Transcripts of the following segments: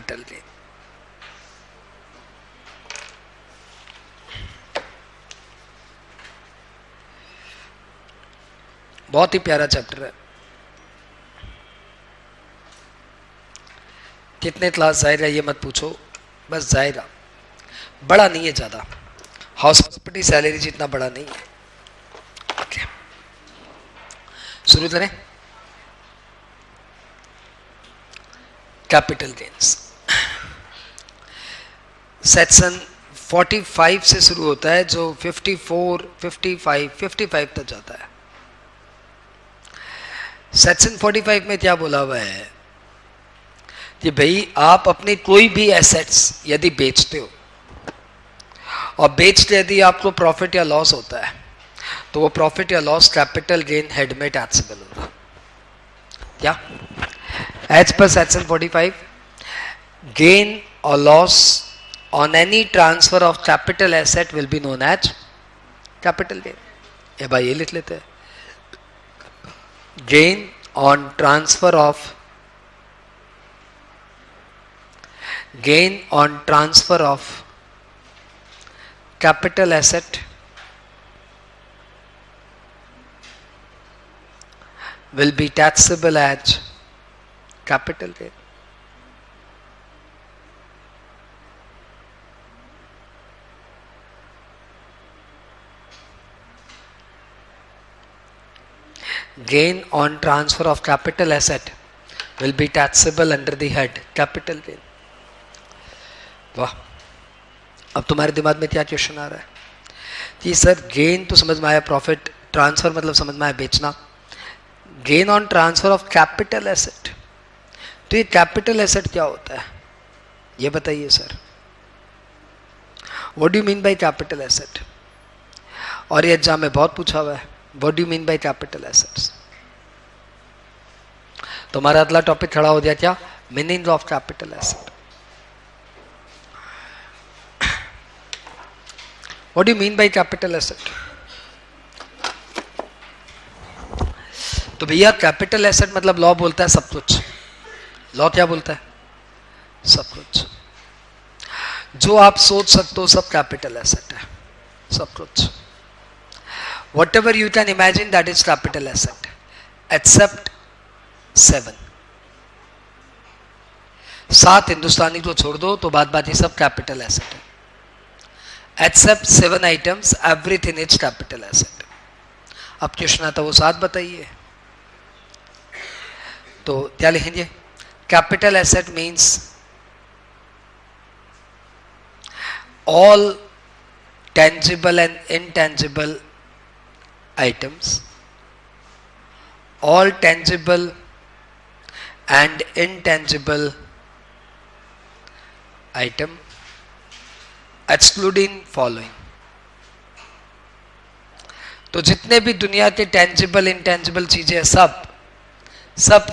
Capital gain. बहुत ही प्यारा chapter है। कितने क्लास जाहिर है ये मत पूछो, बस जाहिर, बड़ा नहीं है ज़्यादा, हॉस्पिटल सैलरी जितना बड़ा नहीं है। okay. शुरू करें। कैपिटल गेन्स सेक्शन 45 से शुरू होता है, जो 54, 55, 55 तक जाता है। सेक्शन 45 में क्या बोला हुआ है कि भाई आप अपने कोई भी एसेट्स यदि बेचते हो और बेचते यदि आपको प्रॉफिट या लॉस होता है तो वो प्रॉफिट या लॉस कैपिटल गेन हेड में टैक्सेबल होगा। क्या? एज पर सेक्शन 45, गेन और loss on any transfer of capital asset will be known as capital gain. ये भाई ये लिख लेते हैं, gain on transfer of capital asset will be taxable as capital gain. Gain on transfer of capital asset will be taxable under the head capital gain. वाह, अब तुम्हारे दिमाग में क्या क्वेश्चन आ रहा है कि सर गेन तो समझ में आया, प्रॉफिट ट्रांसफर मतलब समझ में आया बेचना, gain on transfer of capital asset, तो ये कैपिटल एसेट क्या होता है ये बताइए sir. What do you mean by capital asset? और ये एग्जाम में बहुत पूछा हुआ है, what do you mean by capital assets. तुम्हारा अगला टॉपिक खड़ा हो गया क्या? Meaning of capital asset. What do you mean by capital asset? तो भैया कैपिटल एसेट मतलब लॉ बोलता है सब कुछ। लॉ क्या बोलता है? सब कुछ जो आप सोच सकते हो सब कैपिटल एसेट है, सब कुछ। Whatever you can imagine that is capital asset except 7। 7 हिंदुस्तानी को छोड़ दो तो बात बात ये सब कैपिटल एसेट है। Except 7 items, everything is capital asset। अब क्वेश्चन आता वो 7 बताइए, तो क्या लिखेंगे? Capital asset means all tangible and intangible items, all tangible and intangible item excluding following. तो जितने भी दुनिया के टेंजिबल इंटेंजिबल चीजें हैं सब सब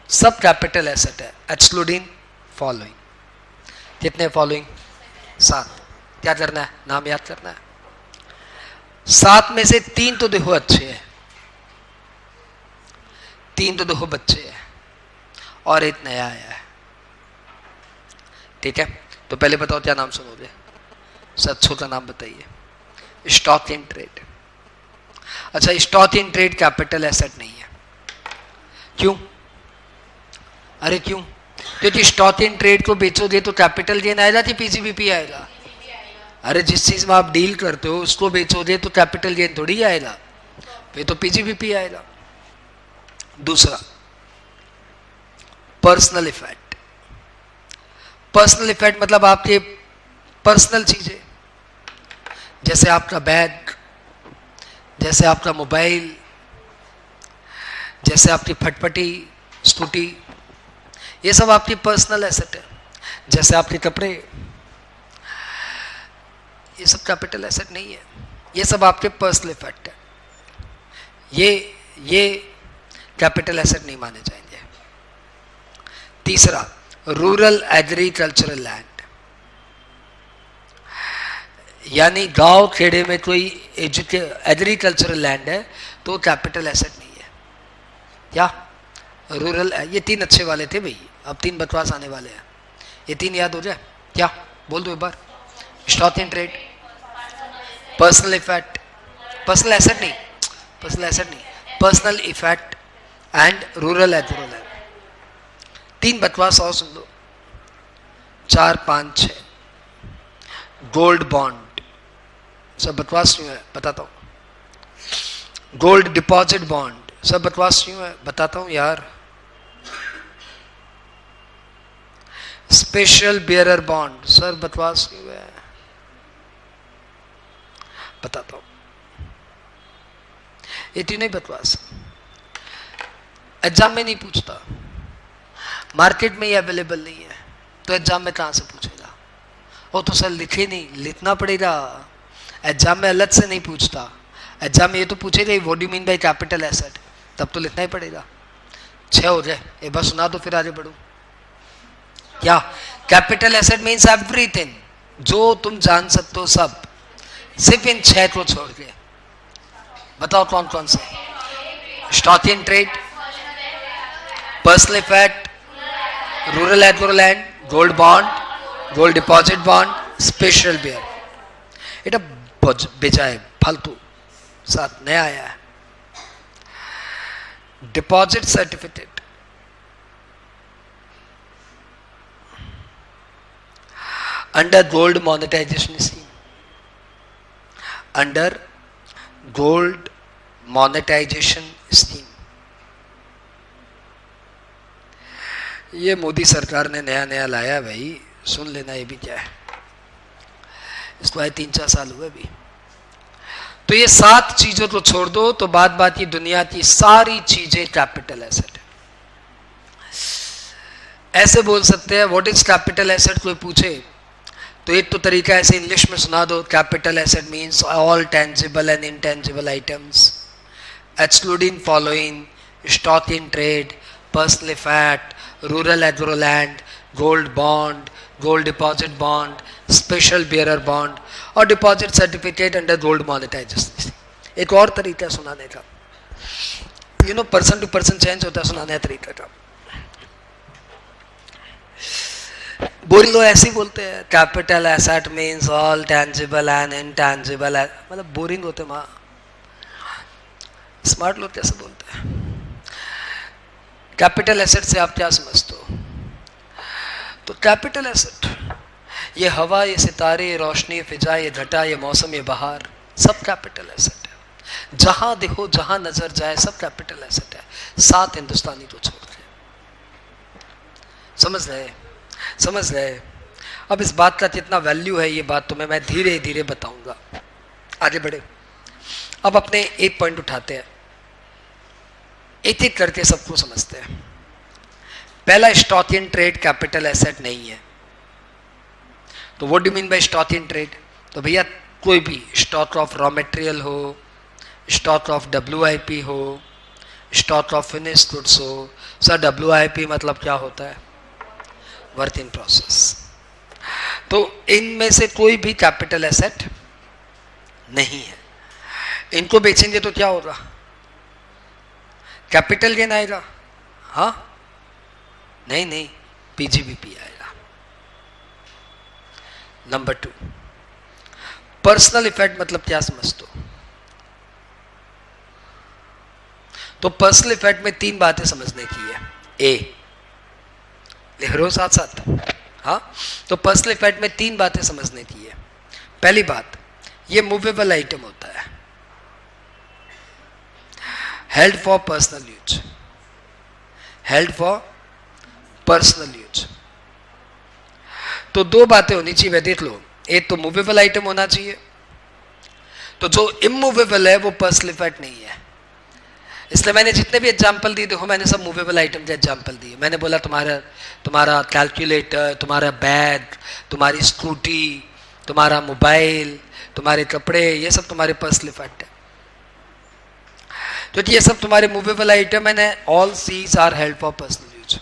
सब कैपिटल एसेट है एक्सक्लूडिंग फॉलोइंग। कितने फॉलोइंग? 7। क्या करना है? नाम याद करना है। 7 में से 3 तो देखो अच्छे हैं, 3 तो देखो बच्चे हैं और एक नया आया है। ठीक है, तो पहले बताओ क्या नाम सुनोगे? सत्सो का नाम बताइए। Stock in trade. अच्छा, stock in trade capital asset नहीं है। क्यों? अरे क्यों? क्योंकि स्टॉक इन ट्रेड को बेचोगे तो कैपिटल गेन आएगा कि पीजीबीपी आएगा? अरे जिस चीज में आप डील करते हो उसको बेचोगे तो कैपिटल गेन थोड़ी आएगा, ये तो पीजीबीपी आएगा। दूसरा, पर्सनल इफेक्ट। पर्सनल इफेक्ट मतलब आपके पर्सनल चीजें, जैसे आपका बैग, जैसे आपका मोबाइल, जैसे आपकी फटफटी स्कूटी, ये सब आपकी पर्सनल एसेट है। जैसे आपके कपड़े, ये सब कैपिटल एसेट नहीं है, ये सब आपके पर्सनल इफेक्ट है। ये कैपिटल एसेट नहीं माने जाएंगे। तीसरा, रूरल एग्रीकल्चरल लैंड, यानी गांव खेड़े में कोई एग्रीकल्चरल लैंड है तो कैपिटल एसेट नहीं है। क्या? रूरल। ये 3 अच्छे वाले थे भाई, अब 3 बकवास आने वाले हैं। ये 3 याद हो जाए क्या? बोल दो एक बार। Stock in trade, personal effect, personal asset नहीं, पर्सनल एसेट नहीं, personal effect and rural agro land. 3 बकवास और सुन लो, 4 5 6। गोल्ड बॉन्ड, सब बकवास क्यों है बताता हूं। गोल्ड डिपॉजिट बॉन्ड, सब बकवास क्यों है बताता हूं यार। स्पेशल बियरर बॉन्ड, सर बकवास क्यों है बताता हूं। ये तीनों बकवास, एग्जाम में नहीं पूछता, मार्केट में ये अवेलेबल नहीं है, तो एग्जाम में कहां से पूछेगा? वो तो सर लिखे नहीं, लिखना पड़ेगा। एग्जाम में अलग से नहीं पूछता, एग्जाम में ये तो पूछेगा what do you mean by capital asset, तब तो लिखना ही पड़ेगा। 6 हो जाए, एक बार सुना दो फिर आगे बढ़ो। क्या? कैपिटल एसेट मीन्स एवरीथिंग, जो तुम जान सकते हो सब, सिर्फ इन 6 को छोड़ के। बताओ कौन कौन से? Stock in trade, personal effect, rural agro land, gold bond, gold deposit bond, special bearer. এটা बेचाए फालतू, साथ नया आया है। Deposit certificate, under gold monetisation scheme, under gold monetisation scheme. ये मोदी सरकार ने नया नया लाया भाई, सुन लेना ये भी क्या है। इसको आए 3-4 साल हुए भी। तो ये 7 चीजों को छोड़ दो तो बात ये दुनिया की सारी चीजें कैपिटल एसेट है। ऐसे बोल सकते हैं व्हाट इज कैपिटल एसेट, कोई पूछे तो एक तो तरीका ऐसे इंग्लिश में सुना दो, capital asset means all tangible and intangible items excluding following stock in trade, personal effect, rural agro land, gold bond, gold deposit bond, special bearer bond और deposit certificate under gold monetisation. एक और तरीका सुनाने का, you know person to person change होता है सुनाने का तरीका का। बोल लो ऐसे ही बोलते हैं, capital asset means all tangible and intangible, मतलब बोरिंग होते माँ। स्मार्ट लोग कैसे बोलते हैं? कैपिटल एसेट से आप क्या समझते हो? तो कैपिटल एसेट ये हवा, ये सितारे, ये रोशनी, ये फिजा, ये घटा, ये मौसम, ये बहार, सब कैपिटल एसेट है। जहां देखो, जहां नजर जाए, सब कैपिटल एसेट है, 7 हिंदुस्तानी को छोड़ के। समझ रहे? समझ रहे? अब इस बात का कितना वैल्यू है, ये बात तुम्हें मैं धीरे धीरे बताऊंगा। आगे बढ़े। अब अपने एक पॉइंट उठाते हैं, एक एक करके सबको समझते हैं। पहला, stock in trade capital asset नहीं है। तो what do mean by stock in trade? तो भैया कोई भी स्टॉक ऑफ रॉ मटेरियल हो, स्टॉक ऑफ WIP हो, स्टॉक ऑफ फिनिश्ड गुड्स हो। सर WIP मतलब क्या होता है? Work in process. तो इनमें से कोई भी कैपिटल एसेट नहीं है। इनको बेचेंगे तो क्या होगा? कैपिटल गेन आएगा? हाँ नहीं, PGBP आएगा। नंबर 2, पर्सनल इफेक्ट मतलब क्या समझते हो? तो पर्सनल इफेक्ट में 3 बातें समझने की है। ए, लिख रहे हो साथ साथ? हाँ, तो पर्सनल इफेक्ट में 3 बातें समझने की है। पहली बात, ये मूवेबल आइटम होता है, held for personal use, held for personal use. तो 2 बातें होनी चाहिए, देख लो। एक तो मूवेबल आइटम होना चाहिए, तो जो इमूवेबल है वो पर्सनल इफेक्ट नहीं है। इसलिए मैंने जितने भी एग्जाम्पल दिए, देखो मैंने सब मूवेबल आइटम के एग्जाम्पल दिए। मैंने बोला तुम्हारा कैलकुलेटर, तुम्हारा बैग, तुम्हारी स्कूटी, तुम्हारा मोबाइल, तुम्हारे कपड़े, ये सब तुम्हारे पर्सनल इफेक्ट है। तो ये सब तुम्हारे मूवेबल आइटम है। All these are held for personal use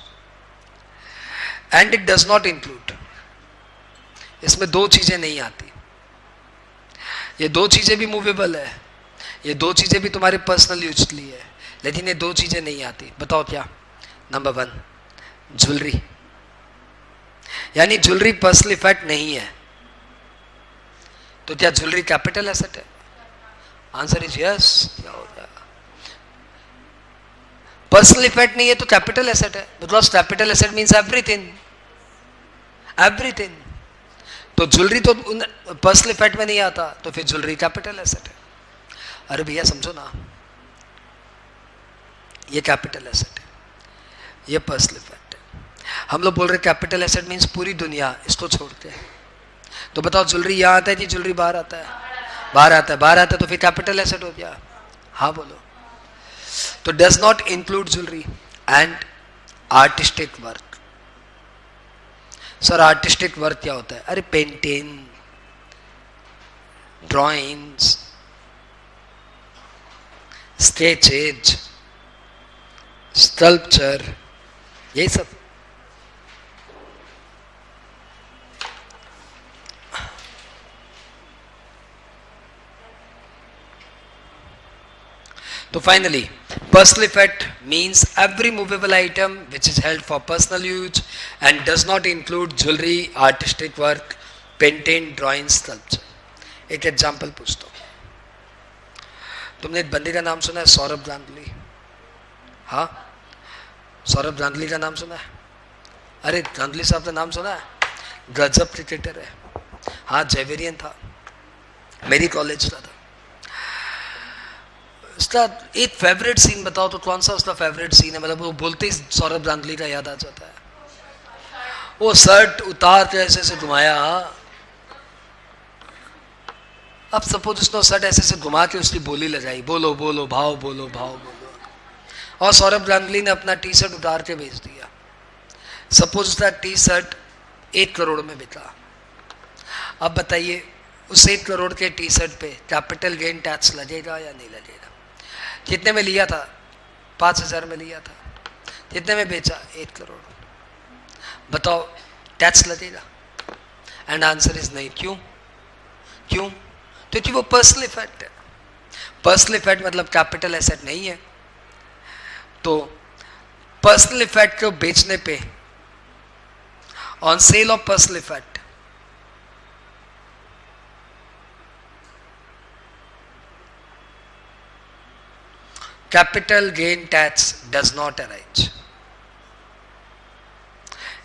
and it does not include, इसमें 2 चीजें नहीं आती। ये 2 चीजें भी मूवेबल है, ये 2 चीजें भी तुम्हारे पर्सनल यूज के लिए है, लेकिन ये 2 चीजें नहीं आती। बताओ क्या? Number 1, jewellery. यानी ज्वेलरी पर्सनल इफेक्ट नहीं है, तो क्या ज्वेलरी कैपिटल एसेट है? Answer is yes. क्या हो गया? पर्सनल इफेक्ट नहीं है तो कैपिटल एसेट है, because capital asset means everything, everything. तो ज्वेलरी तो पर्सनल इफेक्ट में नहीं आता, तो फिर ज्वेलरी कैपिटल एसेट है। अरे भैया समझो ना, ये कैपिटल एसेट है, ये पर्सनल इफेक्ट है। हम लोग बोल रहे कैपिटल एसेट मीन्स पूरी दुनिया, इसको छोड़ते हैं। तो बताओ ज्वेलरी यहाँ आता है कि ज्वेलरी बाहर आता है? बाहर आता है। बाहर आता है तो फिर कैपिटल एसेट हो गया। हाँ बोलो। तो does not include jewellery and artistic work. Sir artistic work क्या होता है? अरे पेंटिंग, ड्राइंग्स, स्केचेज, स्कल्पचर, यही सब। तो finally personal effect means every movable item which is held for personal use and does not include jewellery, artistic work, painting, drawing, sculpture. एक example पूछता हूँ, तुमने एक बंदे का नाम सुना है? सौरभ गांगुली। हाँ, सौरभ गांगुली का नाम सुना है? अरे गांगुली साहब का नाम सुना है? गजब क्रिकेटर है। हाँ, जेवेरियन था, मेरी कॉलेज का था। उसका एक फेवरेट सीन बताओ तो कौन सा उसका फेवरेट सीन है? मतलब वो बोलते ही सौरभ गांगुली का याद आ जाता है। वो शर्ट उतार के ऐसे से घुमाया। अब सपोज उसने शर्ट ऐसे से घुमा के उसकी बोली लगाई, बोलो बोलो भाव, बोलो भाव बोलो, और सौरभ गांगुली ने अपना टी शर्ट उतार के बेच दिया। सपोज उसका टी शर्ट 1 करोड़ में बिका। अब बताइए उस 1 करोड़ के टी शर्ट पे कैपिटल गेन टैक्स लगेगा या नहीं लगेगा? कितने में लिया था? 5,000 में लिया था। कितने में बेचा? 1 करोड़। बताओ टैक्स लगेगा? एंड आंसर इज नहीं। क्यों? क्यों? क्योंकि वो पर्सनल इफेक्ट है। पर्सनल इफेक्ट मतलब कैपिटल एसेट नहीं है। तो पर्सनल इफेक्ट को बेचने पे, on sale of personal effect, capital gain tax does not arise.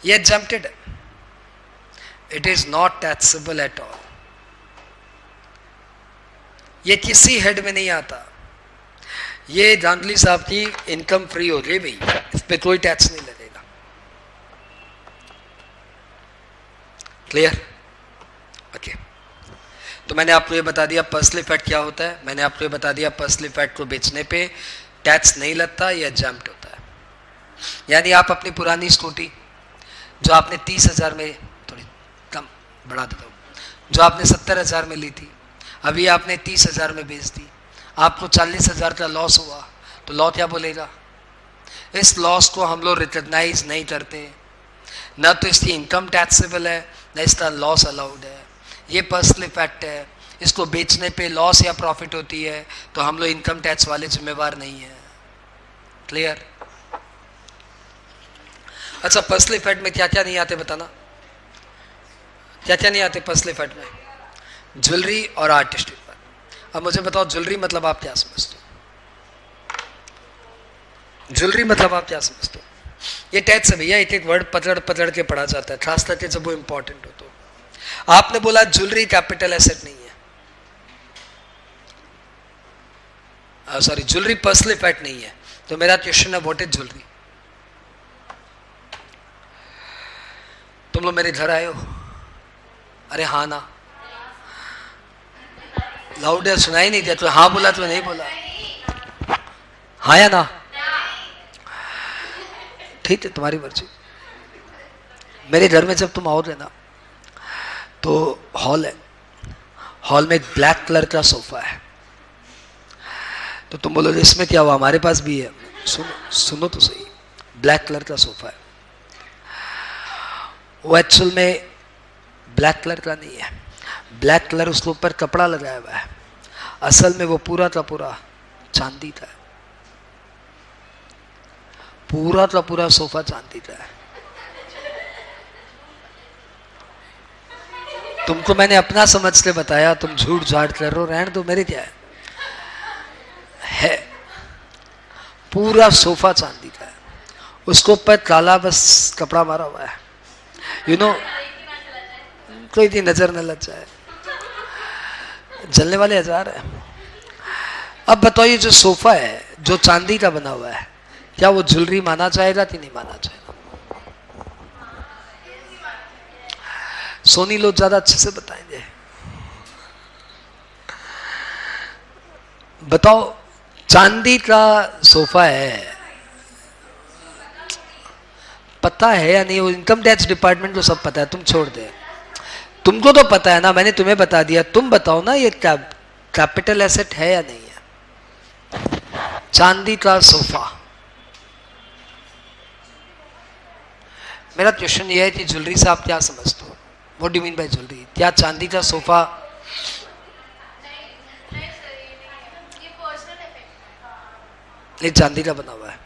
ये exempted है, it is not taxable at all. ये किसी हेड में नहीं आता। ये गांगुली साहब की इनकम फ्री हो गई भाई, इस पे कोई टैक्स नहीं लगेगा। क्लियर? ओके। तो मैंने आपको ये बता दिया पर्सनल इफेक्ट क्या होता है। मैंने आपको ये बता दिया पर्सनल इफेक्ट को बेचने पे टैक्स नहीं लगता, ये एग्जम्प्ट होता है। यानी आप अपनी पुरानी स्कूटी जो आपने 30,000 में, थोड़ी कम बढ़ा देता हूँ, जो आपने 70,000 में ली थी, अभी आपने 30,000 में बेच दी, आपको 40,000 का लॉस हुआ, तो लॉ क्या बोलेगा? इस लॉस को हम लोग रिकॉग्नाइज नहीं करते, न तो इसकी इनकम टैक्सेबल है, न इसका लॉस अलाउड है। ये पर्सनल इफेक्ट है, इसको बेचने पे लॉस या प्रॉफिट होती है तो हम लोग इनकम टैक्स वाले जिम्मेवार नहीं है। क्लियर? अच्छा, पर्सनल इफेक्ट में क्या क्या नहीं आते बताना? क्या क्या नहीं आते पर्सनल इफेक्ट में? ज्वेलरी और आर्टिस्टिक वर्क। अब मुझे बताओ ज्वेलरी मतलब आप क्या समझते हो? ज्वेलरी मतलब आप क्या समझते हो? ये टैक्स है भैया, एक एक वर्ड पकड़ पकड़ के पढ़ा जाता है, खास करके जब वो इंपॉर्टेंट हो। तो आपने बोला ज्वेलरी कैपिटल एसेट नहीं है, सॉरी ज्वेलरी पर्सनल इफेक्ट नहीं है, तो मेरा क्वेश्चन है व्हाट इज ज्वेलरी? तुम लोग मेरे घर आए हो? अरे हाँ ना, लाउड है, सुनाई नहीं दिया। तो हाँ बोला तो नहीं बोला? हाँ या ना? ठीक है, तुम्हारी मर्जी। मेरे घर में जब तुम आओगे ना तो हॉल है, हॉल में एक ब्लैक कलर का सोफा है। तो तुम बोलोगे इसमें क्या हुआ? हमारे पास भी है। सुनो तो सही, ब्लैक कलर का सोफा है। वो एक्चुअल में ब्लैक कलर का नहीं है, ब्लैक कलर उसके ऊपर कपड़ा लगाया हुआ है, असल में वो पूरा का पूरा चांदी का है। पूरा का पूरा सोफा चांदी का है। तुमको मैंने अपना समझ के बताया, तुम झूठ झाड़ कर रहे हो, रहने दो, मेरे क्या है। पूरा सोफा चांदी का है, उसको ऊपर काला बस कपड़ा मारा हुआ है, यू नो, कोई भी नजर न लग जाए, जलने वाले औजार है। अब बताओ ये जो सोफा है जो चांदी का बना हुआ है, क्या वो ज्वेलरी माना जाएगा कि नहीं माना जाएगा? सोनी लोग ज्यादा अच्छे से बताएंगे। बताओ चांदी का सोफा है, पता है या नहीं? वो इनकम टैक्स डिपार्टमेंट को सब पता है, तुम छोड़ दे, तुमको तो पता है ना, मैंने तुम्हें बता दिया, तुम बताओ ना ये कैपिटल एसेट है या नहीं है? चांदी का सोफा। मेरा क्वेश्चन ये है कि ज्वेलरी से आप क्या समझते हो? What do you mean by jewellery? क्या चांदी का सोफा? ये चांदी का बना हुआ है।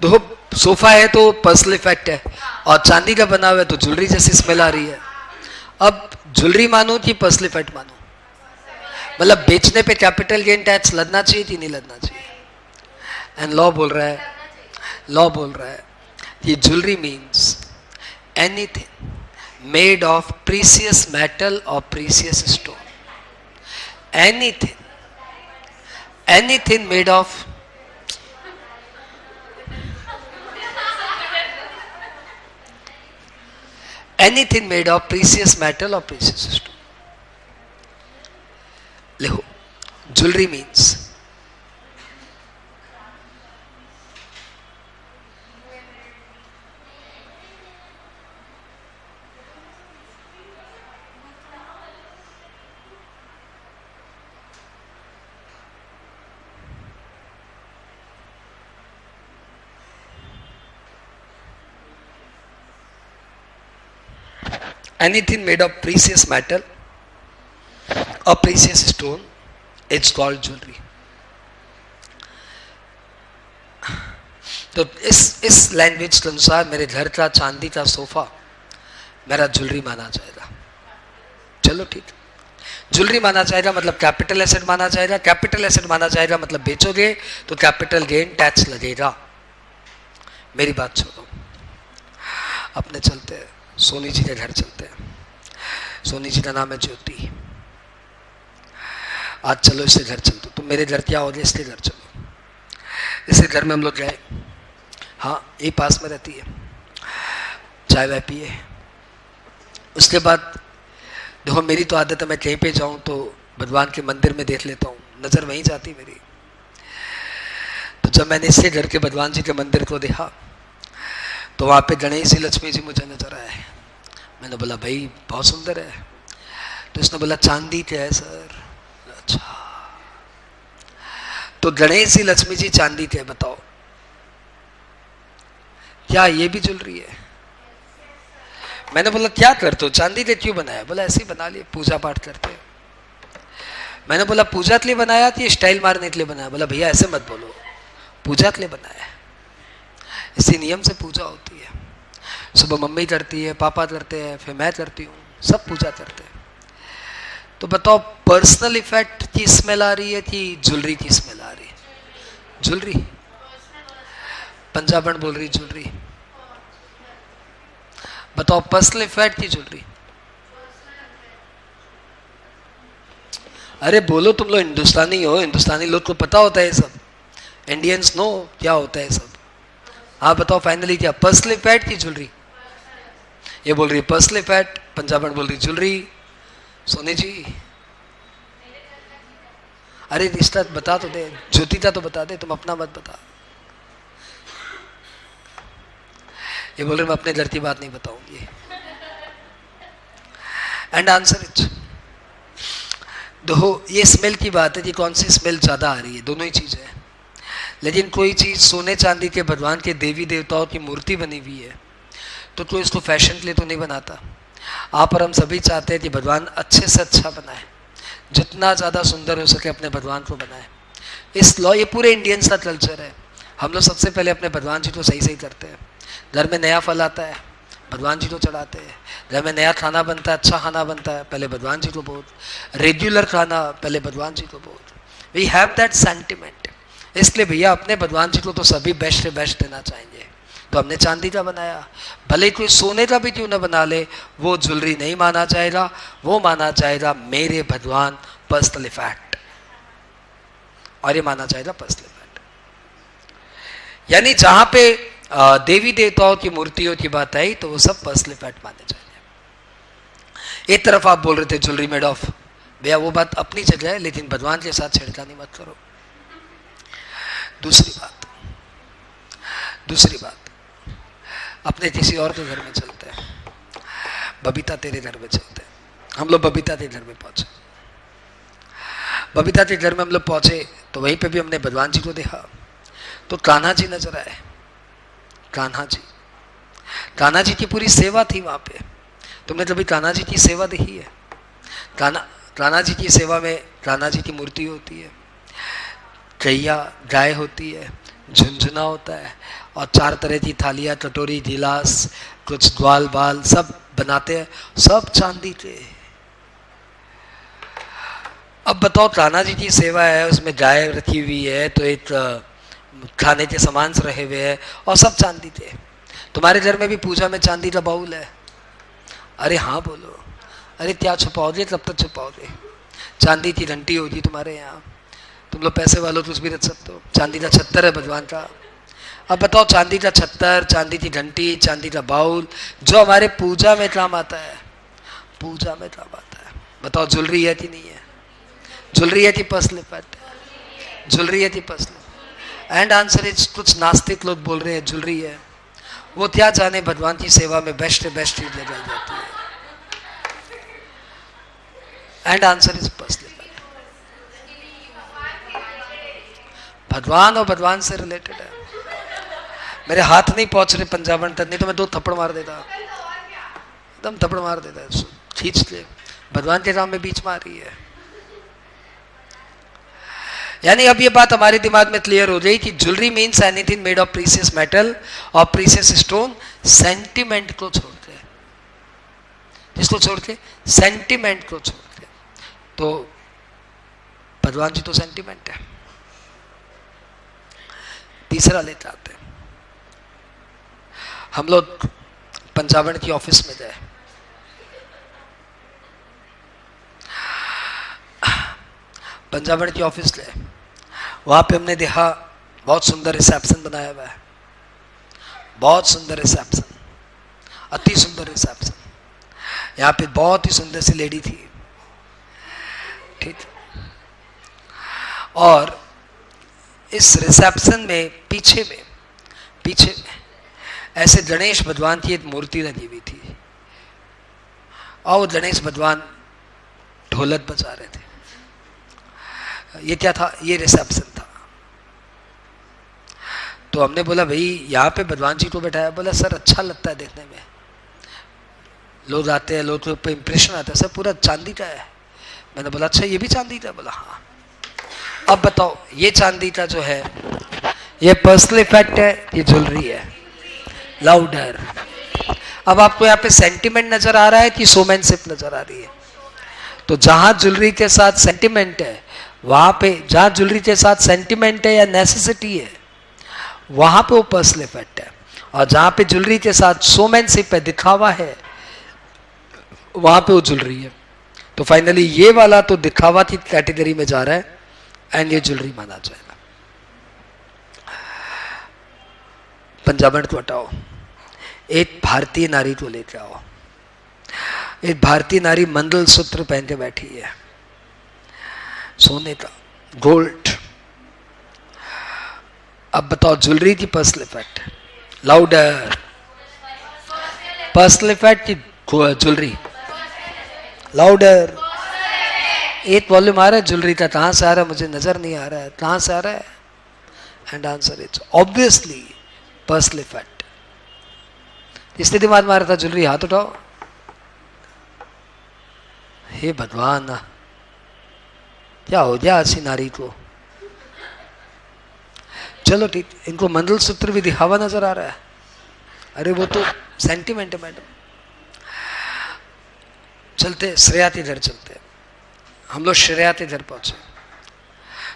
देखो सोफा है तो पर्सनल इफेक्ट है, और चांदी का बना हुआ है तो ज्वेलरी जैसी स्मेल आ रही है। अब ज्वेलरी मानो कि पर्सनल इफेक्ट मानो, मतलब बेचने पे कैपिटल गेन टैक्स लगना चाहिए कि नहीं लगना चाहिए? एंड लॉ बोल रहा है, लॉ बोल रहा है ये jewellery means anything made of precious metal और precious stone, anything made of anything made of precious metal or precious stone. लिखो jewelry means anything made of precious metal or precious stone, it's called jewelry. तो इस language के अनुसार मेरे घर का चांदी का सोफा मेरा ज्वेलरी माना जाएगा। चलो ठीक, ज्वेलरी माना जाएगा मतलब कैपिटल एसेट माना जाएगा, कैपिटल एसेट माना जाएगा मतलब बेचोगे तो कैपिटल गेन टैक्स लगेगा। मेरी बात छोड़ो, अपने चलते हैं, सोनी जी के घर चलते हैं। सोनी जी का नाम है ज्योति। आज चलो इससे घर चलते, तुम मेरे घर क्या हो गया, इसके घर चलो। इसके घर में हम लोग गए, हाँ ये पास में रहती है, चाय वाय पिए। उसके बाद देखो मेरी तो आदत है, मैं कहीं पे जाऊं तो भगवान के मंदिर में देख लेता हूँ, नज़र वहीं जाती मेरी। तो जब मैंने इसके घर के भगवान जी के मंदिर को देखा तो वहाँ पे गणेश जी लक्ष्मी जी मुझे नजर आए। मैंने बोला भाई बहुत सुंदर है। तो इसने बोला चांदी के है सर। अच्छा, तो गणेश जी लक्ष्मी जी चांदी के, बताओ क्या ये भी ज्वेलरी है? मैंने बोला क्या करते हो, चांदी के क्यों बनाया? बोला ऐसे ही बना लिए, पूजा पाठ करते हैं। मैंने बोला पूजा के लिए बनाया कि स्टाइल मारने के लिए बनाया? बोला भैया ऐसे मत बोलो, पूजा के लिए बनाया है, इसी नियम से पूजा होती है। सुबह मम्मी करती है, पापा करते हैं, फिर मैं करती हूँ, सब पूजा करते हैं। तो बताओ पर्सनल इफेक्ट की स्मेल आ रही है कि ज्वेलरी की स्मेल आ रही है? ज्वेलरी। पंजाबन बोल रही ज्वेलरी। बताओ पर्सनल इफेक्ट की ज्वेलरी। अरे बोलो, तुम लोग हिंदुस्तानी हो, हिंदुस्तानी लोग को पता होता है सब, इंडियंस नो क्या होता है सब। आप बताओ फाइनली क्या? पर्सनल इफेक्ट की ज्वेलरी। ये बोल रही पर्सनल इफेक्ट, पंजाबन बोल रही ज्वेलरी। सोनी जी अरे रिश्ता बता तो दे, ज्योति का तो बता दे, तुम अपना मत बता। ये बोल रहे मैं अपने घर की बात नहीं बताऊंगी। And answer it. देखो ये स्मेल की बात है कि कौन सी स्मेल ज्यादा आ रही है, दोनों ही चीजें हैं। लेकिन कोई चीज सोने चांदी के भगवान के देवी देवताओं की मूर्ति बनी हुई है तो कोई इसको फैशन के लिए तो नहीं बनाता। आप और हम सभी चाहते हैं कि भगवान अच्छे से अच्छा बनाए, जितना ज़्यादा सुंदर हो सके अपने भगवान को बनाए। इस लॉ, ये पूरे इंडियंस का कल्चर है। हम लोग सबसे पहले अपने भगवान जी को सही सही करते हैं। घर में नया फल आता है, भगवान जी को चढ़ाते हैं। घर में नया खाना बनता है, अच्छा खाना बनता है, पहले भगवान जी को बोल। रेगुलर खाना, पहले भगवान जी को बोल। We have that sentiment. इसलिए भैया अपने भगवान जी को तो सभी बेस्ट से बेस्ट देना चाहेंगे। तो हमने चांदी का बनाया, भले कोई सोने का भी क्यों ना बना ले, वो ज्वेलरी नहीं माना जाएगा, वो माना जाएगा मेरे भगवान पर्सनल इफेक्ट, और ये माना जाएगा पर्सनल इफेक्ट। यानी जहां पे देवी देवताओं की मूर्तियों की बात आई तो वो सब पर्सनल इफेक्ट माने जाएंगे। एक तरफ आप बोल रहे थे ज्वेलरी मेड ऑफ, भैया वो बात अपनी जगह है, लेकिन भगवान के साथ छेड़खानी मत करो। दूसरी बात, अपने किसी और के घर में चलते हैं, बबीता तेरे घर में चलते हैं। हम लोग बबीता के घर में पहुंचे। बबीता के घर में हम लोग पहुंचे तो वहीं पे भी हमने भगवान जी को देखा, तो कान्हा जी नजर आए। कान्हा जी की पूरी सेवा थी वहां पे। तुमने कभी कान्हा जी की सेवा देखी है? कान्हा जी की सेवा में कान्हा जी की मूर्ति होती है, कैया गाय होती है, झुंझुना होता है, और 4 तरह की थालियाँ, कटोरी, गिलास, कुछ ग्वाल बाल सब बनाते हैं, सब चांदी के। अब बताओ, कान्हा जी की सेवा है, उसमें गाय रखी हुई है, तो एक खाने के सामान से रहे हुए हैं, और सब चांदी के। तुम्हारे घर में भी पूजा में चांदी का बाउल है? अरे हाँ बोलो। अरे क्या छुपाओगे, कब तक छुपाओगे? चांदी की घंटी होगी तुम्हारे यहाँ, तुम लोग पैसे वालों तो कुछ भी रख सकते हो। चांदी का छत्तर है भगवान का। अब बताओ, चांदी का छत्तर, चांदी की घंटी, चांदी का बाउल, जो हमारे पूजा में काम आता है, पूजा में काम आता है, बताओ ज्वेलरी है कि नहीं है? ज्वेलरी है कि पर्सनल इफेक्ट है? ज्वेलरी है कि पर्सनल? एंड आंसर इज, कुछ नास्तिक लोग बोल रहे हैं ज्वेलरी है। वो क्या जाने भगवान की सेवा में बेस्ट चीज लगाई जाती है। And answer is personal effect. भगवान और भगवान से रिलेटेड है। मेरे हाथ नहीं पहुंच रहे पंजाबन तक, नहीं तो मैं 2 थप्पड़ मार देता, एकदम थप्पड़ मार देता, खींच ले। भगवान के नाम में बीच मारी है। यानी अब ये बात हमारे दिमाग में क्लियर हो गई कि jewellery means anything made of precious metal और प्रीसियस स्टोन। सेंटिमेंट को छोड़ के, जिसको छोड़ के, सेंटिमेंट को छोड़ के, तो भगवान जी तो सेंटिमेंट है। तीसरा लेते आते हैं हम लोग पंजाबन की ऑफिस में गए। पंजाबन की ऑफिस गए, वहां पे हमने देखा बहुत सुंदर रिसेप्शन बनाया हुआ है, बहुत सुंदर रिसेप्शन, अति सुंदर रिसेप्शन। यहाँ पे बहुत ही सुंदर सी लेडी थी, ठीक। और इस रिसेप्शन में पीछे में ऐसे गणेश भगवान की एक मूर्ति लगी हुई थी, और गणेश भगवान ढोलक बजा रहे थे। ये क्या था? ये रिसेप्शन था। तो हमने बोला भाई यहाँ पे भगवान जी को बैठाया। बोला सर अच्छा लगता है देखने में, लोग आते हैं, लोगों पे इंप्रेशन आता है, सर पूरा चांदी का है। मैंने बोला अच्छा ये भी चांदी का? बोला हाँ। अब बताओ, ये चांदी का जो है ये पर्सनल इफेक्ट है, ये ज्वेलरी है? लाउडर। अब आपको यहाँ पे सेंटिमेंट नजर आ रहा है कि शोमैनशिप नजर आ रही है? तो जहां ज्वेलरी के साथ सेंटिमेंट है, वहां पे, जहां ज्वेलरी के साथ सेंटिमेंट है या नेसेसिटी है, वहां पे वो पर्सनल इफेक्ट है। और जहां पे ज्वेलरी के साथ शोमैनशिप है, दिखावा है, वहां पे वो ज्वेलरी है। तो फाइनली ये वाला तो दिखावा की कैटेगरी में जा रहा है, एंड ये ज्वेलरी माना जाएगा। पंजाबन को हटाओ, एक भारतीय नारी को लेकर आओ। एक भारतीय नारी मंगल सूत्र पहन के बैठी है, सोने का, गोल्ड। अब बताओ ज्वेलरी की personal effect? Louder. Personal effect की ज्वेलरी? लाउडर। एक वॉल्यूम आ रहा है ज्वेलरी का, कहां से आ रहा है मुझे नजर नहीं आ रहा है, कहां से आ रहा है? And answer is obviously personal effect. इसलिए दिमाग में आ रहा था ज्वेलरी, हाथ उठाओ। हे भगवान, क्या हो गया ऐसी नारी को? चलो ठीक, इनको मंगलसूत्र भी दिखावा नजर आ रहा है। अरे वो तो सेंटिमेंट है मैडम। चलते श्रेयाती घर चलते, हम लोग श्रेयाती घर पहुंचे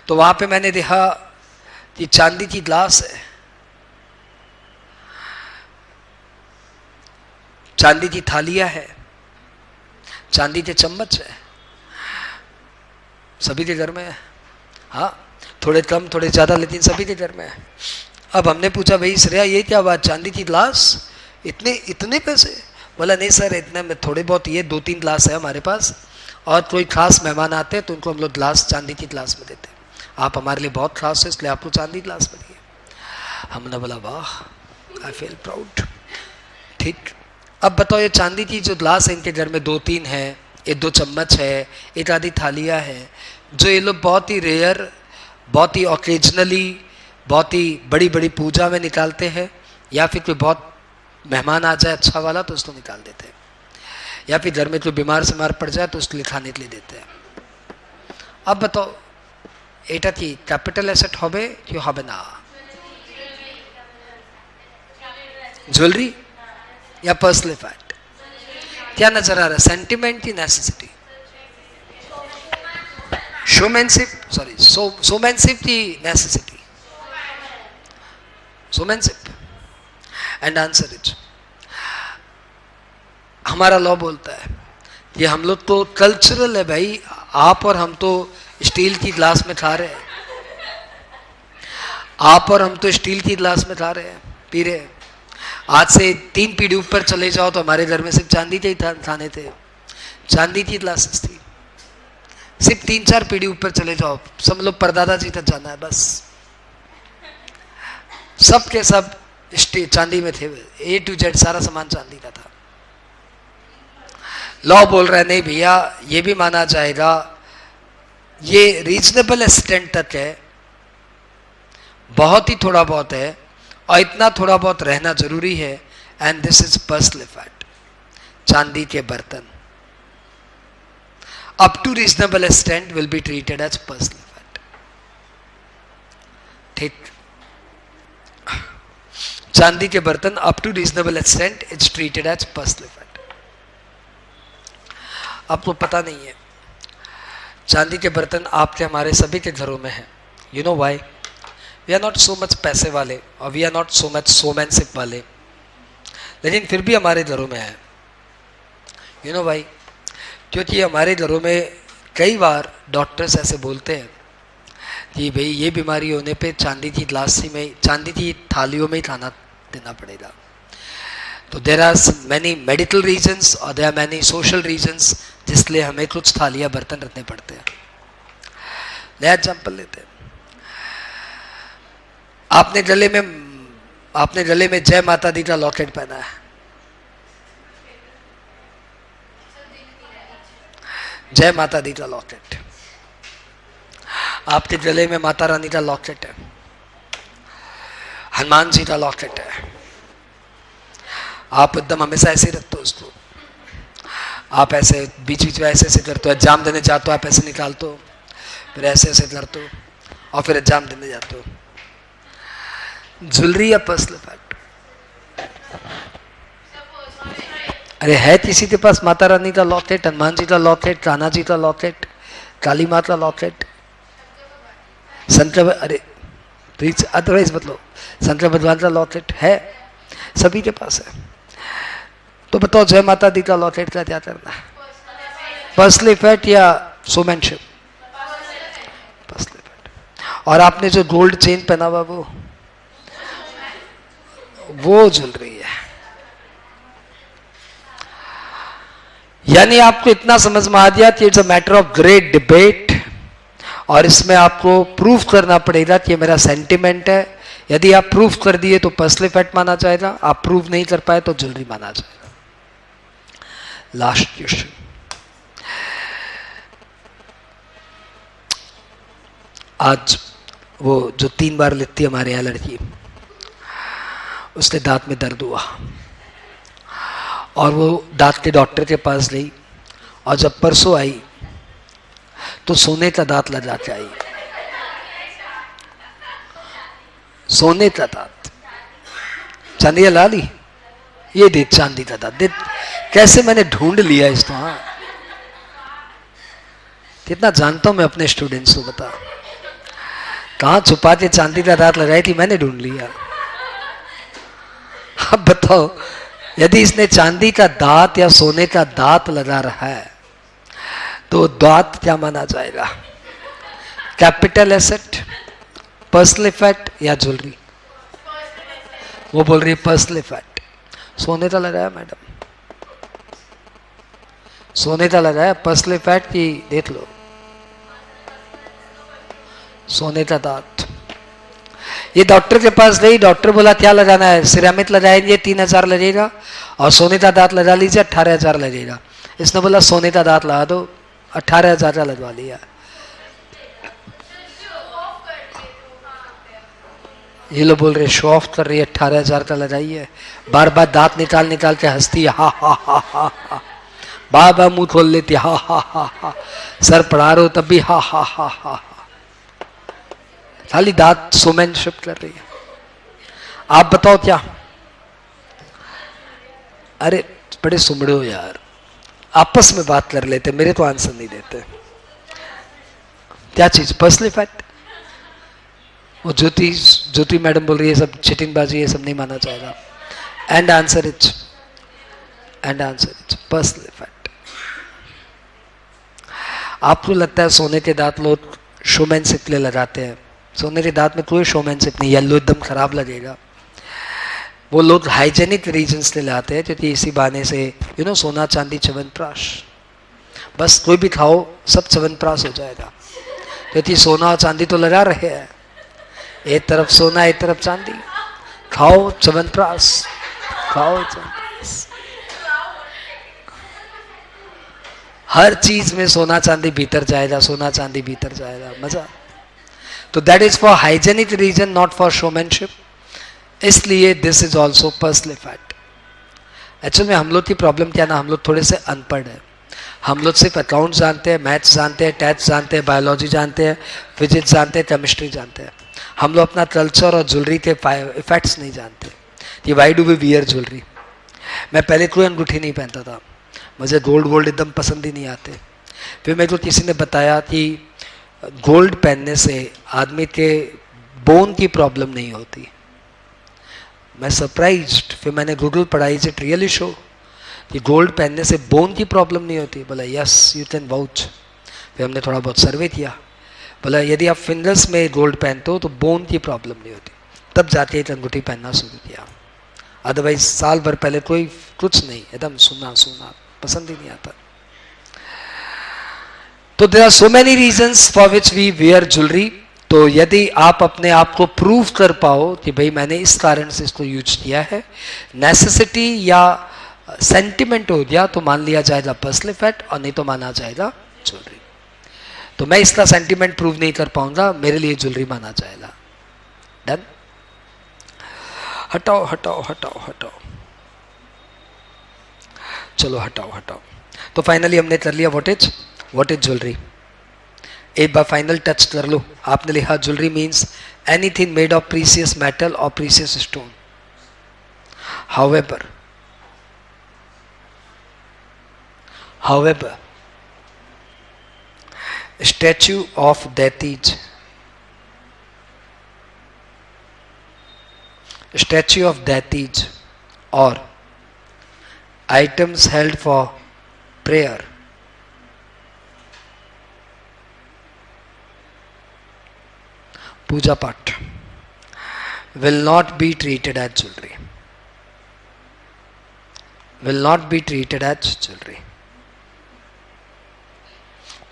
तो वहां पे मैंने देखा कि चांदी की ग्लास है, चांदी की थालियां है, चांदी के चम्मच है, सभी के घर में है। हाँ, थोड़े कम थोड़े ज्यादा, लेकिन सभी के घर में है। अब हमने पूछा भाई श्रेया ये क्या बात, चांदी की ग्लास इतने इतने पैसे? बोला नहीं सर, इतने में थोड़े बहुत, ये 2-3 ग्लास है हमारे पास, और कोई खास मेहमान आते हैं तो उनको हम लोग ग्लास चांदी की ग्लास में देते हैं, आप हमारे लिए बहुत खास है इसलिए आपको चांदी ग्लास में दिए। हमने बोला वाह, आई फील प्राउड। ठीक, अब बताओ ये चांदी की जो ग्लास है इनके घर में 2-3 है, ये 2 चम्मच है, एक आधी थालियाँ है, जो ये लोग बहुत ही रेयर, बहुत ही ओकेजनली, बहुत ही बड़ी बड़ी पूजा में निकालते हैं, या फिर कोई बहुत मेहमान आ जाए अच्छा वाला तो उसको निकाल देते हैं, या फिर घर में कोई बीमार सीमार पड़ जाए तो उसके लिए खाने के लिए देते हैं। अब बताओ এটা কি ক্যাপিটাল অ্যাসেট হবে কি হবে না? ज्वेलरी या पर्सनल फैक्ट? क्या नजर आ रहा है, सेंटिमेंट की नेसेसिटी? शोमैनशिप, सॉरी शोमैनशिप की necessity, showmanship. And answer is, हमारा लॉ बोलता है कि हम लोग तो कल्चरल है भाई, आप और हम तो स्टील की ग्लास में खा रहे हैं, आप और हम तो स्टील की ग्लास में खा रहे हैं, पी रहे हैं। आज से 3 पीढ़ी ऊपर चले जाओ तो हमारे घर में सिर्फ चांदी के ही खाने थे, चांदी की ग्लासेस थी। सिर्फ 3-4 पीढ़ी ऊपर चले जाओ, सब लोग परदादा जी तक जाना है बस, सब के सब चांदी में थे, A to Z सारा सामान चांदी का था। लॉ बोल रहा है नहीं भैया, ये भी माना जाएगा, ये रीजनेबल एक्सटेंट तक है, बहुत ही थोड़ा बहुत है, और इतना थोड़ा बहुत रहना जरूरी है। And this is personal fact, चांदी के बर्तन up to reasonable extent will be treated as personal fact. ठीक, चांदी के बर्तन up to reasonable extent is treated as personal fact. आपको पता नहीं है, चांदी के बर्तन आपके हमारे सभी के घरों में हैं। You know why? We are not so much पैसे वाले और we are not so much showmanship वाले, लेकिन फिर भी हमारे घरों में है। You know why? क्योंकि हमारे घरों में कई बार डॉक्टर्स ऐसे बोलते हैं कि भाई ये बीमारी होने पे चांदी की ग्लासी में, चांदी की थालियों में ही खाना देना पड़ेगा। तो there are many medical reasons और there are many social reasons जिसलिए हमें कुछ थालियाँ बर्तन रखने पड़ते हैं। नया एग्जाम्पल लेते हैं, आपने गले में जय माता दी का लॉकेट पहना है, जय माता दी का लॉकेट, आपके गले में माता रानी का लॉकेट है, हनुमान जी का लॉकेट है, आप एकदम हमेशा ऐसे ही रखते हो उसको, आप ऐसे बीच बीच में ऐसे ऐसे करते हो, एग्जाम देने जाते हो आप ऐसे निकालते हो, फिर ऐसे ऐसे करते हो और फिर एग्जाम देने जाते हो। ज्वेलरी या पर्सनल फैक्ट? अरे है किसी के पास माता रानी का लॉकेट, हनुमान जी का लॉकेट, कान्हा जी का लॉकेट, काली माँ का लॉकेट, शंकर, अरे प्लीज अदरवाइज मतलब शंकर भगवान का लॉकेट है, सभी के पास है। तो बताओ जय माता दी का लॉकेट का क्या करना है, पर्सनल फैक्ट या शोमैनशिप? Personal fact. और आपने जो गोल्ड चेन पहना हुआ वो ज्वेलरी है। यानी आपको इतना समझ में आ गया कि it's a matter of great debate, और इसमें आपको प्रूफ करना पड़ेगा कि ये मेरा सेंटिमेंट है। यदि आप प्रूफ कर दिए तो पर्सनल फैक्ट माना जाएगा, आप प्रूफ नहीं कर पाए तो ज्वेलरी माना जाएगा। लास्ट क्वेश्चन, आज वो जो 3 बार लेती है हमारे यहाँ लड़की, उसके दांत में दर्द हुआ और वो दांत के डॉक्टर के पास गई, और जब परसों आई तो सोने का दांत लगा के आई। सोने का दांत, चांदी ला ली, ये देख चांदी का दांत देख, कैसे मैंने ढूंढ लिया इसको। हाँ, कितना जानता हूं मैं अपने स्टूडेंट्स को, बता कहां छुपा के चांदी का दांत लगाई थी, मैंने ढूंढ लिया। अब बताओ, यदि इसने चांदी का दांत या सोने का दांत लगा रहा है तो दांत क्या माना जाएगा? कैपिटल एसेट, पर्सनल इफेक्ट या ज्वेलरी? वो बोल रही है पर्सनल इफेक्ट। सोने का लगाया मैडम, सोने का लगाया, पर्सनल इफेक्ट की देख लो, सोने का दांत। ये डॉक्टर के पास गई, डॉक्टर बोला क्या लगाना है? सिरामिक लगाएंगे 3000 लगेगा, और सोने का दांत लगा लीजिए 18,000 लगेगा। इसने बोला सोने का दांत लगा दो, 18,000 का लगवा लिया। ये लोग बोल रहे शो ऑफ कर रही है, 18,000 का लगाइए, बार बार दांत निकाल निकाल के हंसती है, हा हा हा हा हा, बार बार मुंह खोल लेती है, हा हा हा हा, सर पढ़ा रहे हो तब भी हा हा हा हा, खाली दांत सोमैनशिप कर रही है। आप बताओ क्या? अरे बड़े सुमड़े हो यार, आपस में बात कर लेते, मेरे तो आंसर नहीं देते। क्या चीज? Personal fact. वो ज्योति मैडम बोल रही है सब चिटिंगबाजी, ये सब नहीं माना जाएगा। And answer is personal fact. आपको लगता है सोने के दांत लोग शोमैनशिप के लिए लगाते हैं? सोने के दांत में कोई शोमैनशिप नहीं, येलो एकदम खराब लगेगा। वो लोग हाइजेनिक रीजन्स ले लाते हैं, क्योंकि इसी बहाने से सोना चांदी च्यवनप्राश, बस कोई भी खाओ सब च्यवनप्राश हो जाएगा। क्योंकि सोना और चांदी तो लगा रहे हैं, एक तरफ सोना एक तरफ चांदी, खाओ च्यवनप्राश, खाओ च्यवनप्राश। हर चीज में सोना चांदी भीतर जाएगा, सोना चांदी भीतर जाएगा, मजा। तो that is for hygienic reason, not for showmanship. इसलिए this is also personal fact. Actual में हम लोग की प्रॉब्लम क्या ना, हम लोग थोड़े से अनपढ़ हैं। हम लोग सिर्फ अकाउंट जानते हैं, मैथ्स जानते हैं, टैक्स जानते हैं, बायोलॉजी जानते हैं, फिजिक्स जानते हैं, केमिस्ट्री जानते हैं। हम लोग अपना कल्चर और ज्वेलरी के इफेक्ट्स नहीं जानते कि why do we wear jewellery. मैं पहले कोई अंगूठी नहीं पहनता था, मुझे गोल्ड एकदम पसंद ही नहीं आते। फिर मेरे को किसी ने बताया कि गोल्ड पहनने से आदमी के बोन की प्रॉब्लम नहीं होती। मैं सरप्राइज्ड, फिर मैंने गूगल पढ़ाई, इज इट रियली शो कि गोल्ड पहनने से बोन की प्रॉब्लम नहीं होती? बोला यस यू कैन वाउच। फिर हमने थोड़ा बहुत सर्वे किया, बोला यदि आप फिंगर्स में गोल्ड पहनते हो तो बोन की प्रॉब्लम नहीं होती। तब जाके एक अंगूठी पहनना शुरू किया, अदरवाइज साल भर पहले कोई कुछ नहीं, एकदम सुना सुना, पसंद ही नहीं आता। तो there are so many reasons for which we wear jewellery. तो यदि आप अपने आप को प्रूव कर पाओ कि भाई मैंने इस कारण से इसको यूज किया है, नेसेसिटी या सेंटिमेंट हो गया, तो मान लिया जाएगा पर्सनल फैक्ट, और नहीं तो माना जाएगा ज्वेलरी। तो मैं इसका सेंटिमेंट प्रूव नहीं कर पाऊंगा, मेरे लिए ज्वेलरी माना जाएगा। डन? हटाओ हटाओ हटाओ हटाओ, चलो हटाओ हटाओ। तो फाइनली हमने कर लिया व्हाट इज ज्वेलरी। एक बार फाइनल टच कर लो। आपने लिखा jewellery means anything made of precious metal और precious stone. However, statue of deities or items held for prayer puja path will not be treated as jewelry.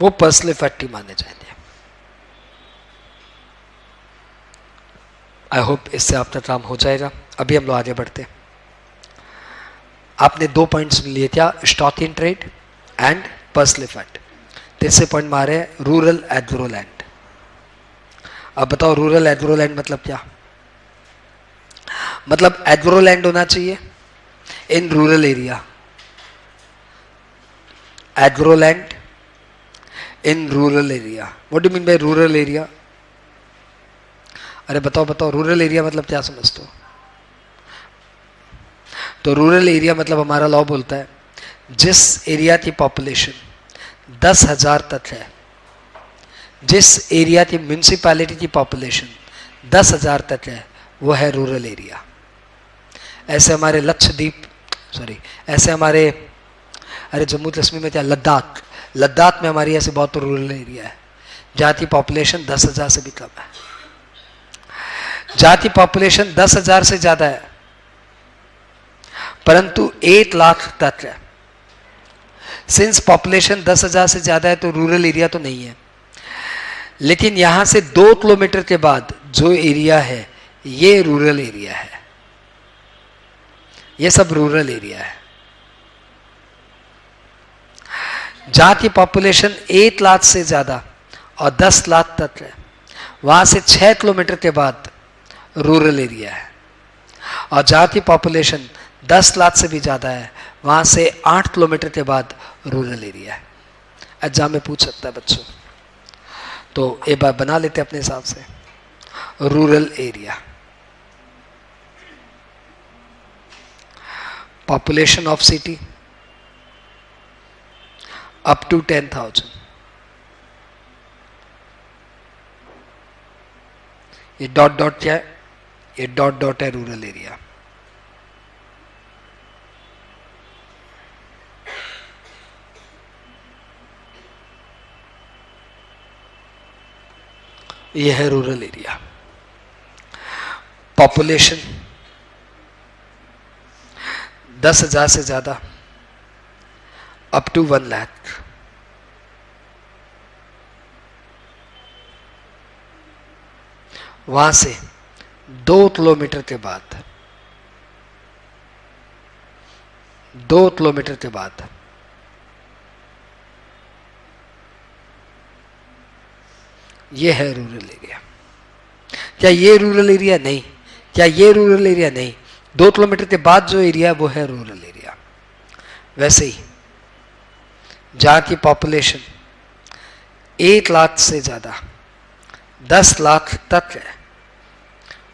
वो personal effect ही माने जाएंगे। I hope इससे आपका काम हो जाएगा। अभी हम लोग आगे बढ़ते हैं। आपने 2 पॉइंट्स लिए, क्या? Stock in trade and personal effect. तीसरे पॉइंट मारे रूरल एग्रो लैंड। अब बताओ रूरल एग्रो लैंड मतलब क्या? मतलब एग्रो लैंड होना चाहिए in rural area. Agro land in rural area. What do mean by rural area? अरे बताओ बताओ, रूरल एरिया मतलब क्या समझते हो? तो रूरल एरिया मतलब हमारा लॉ बोलता है जिस एरिया की पॉपुलेशन 10,000 तक है, जिस एरिया की म्यूनिसिपैलिटी की पॉपुलेशन 10,000 तक है, वो है रूरल एरिया। ऐसे हमारे लक्षद्वीप, सॉरी, ऐसे हमारे, अरे जम्मू कश्मीर में क्या, लद्दाख, लद्दाख में हमारी ऐसे बहुत रूरल एरिया है जहाँ की पॉपुलेशन 10,000 से भी कम है। जहाँ की पॉपुलेशन 10,000 से ज़्यादा है परंतु 1 लाख तक है। सिंस पॉपुलेशन 10,000 से ज़्यादा है तो रूरल एरिया तो नहीं है, लेकिन यहाँ से 2 किलोमीटर के बाद जो एरिया है ये रूरल एरिया है, ये सब रूरल एरिया है। जहाँ की पॉपुलेशन 1 लाख से ज़्यादा और 10 लाख तक है, वहाँ से 6 किलोमीटर के बाद रूरल एरिया है। और जहाँ की पॉपुलेशन 10 लाख से भी ज़्यादा है, वहाँ से 8 किलोमीटर के बाद रूरल एरिया है। एग्जाम में पूछ सकता है बच्चों, तो एक बार बना लेते अपने हिसाब से। Rural area, population of city up to 10,000, ये डॉट डॉट क्या है, ये डॉट डॉट है रूरल एरिया। ये है रूरल एरिया। पॉपुलेशन 10,000 से ज्यादा अप टू 1 लाख, वहां से 2 किलोमीटर के बाद, 2 किलोमीटर के बाद ये है रूरल एरिया। क्या ये रूरल एरिया? नहीं। क्या ये रूरल एरिया? नहीं। 2 किलोमीटर के बाद जो एरिया है वो है रूरल एरिया। वैसे ही जहाँ की पॉपुलेशन 1 लाख से ज़्यादा 10 लाख तक है,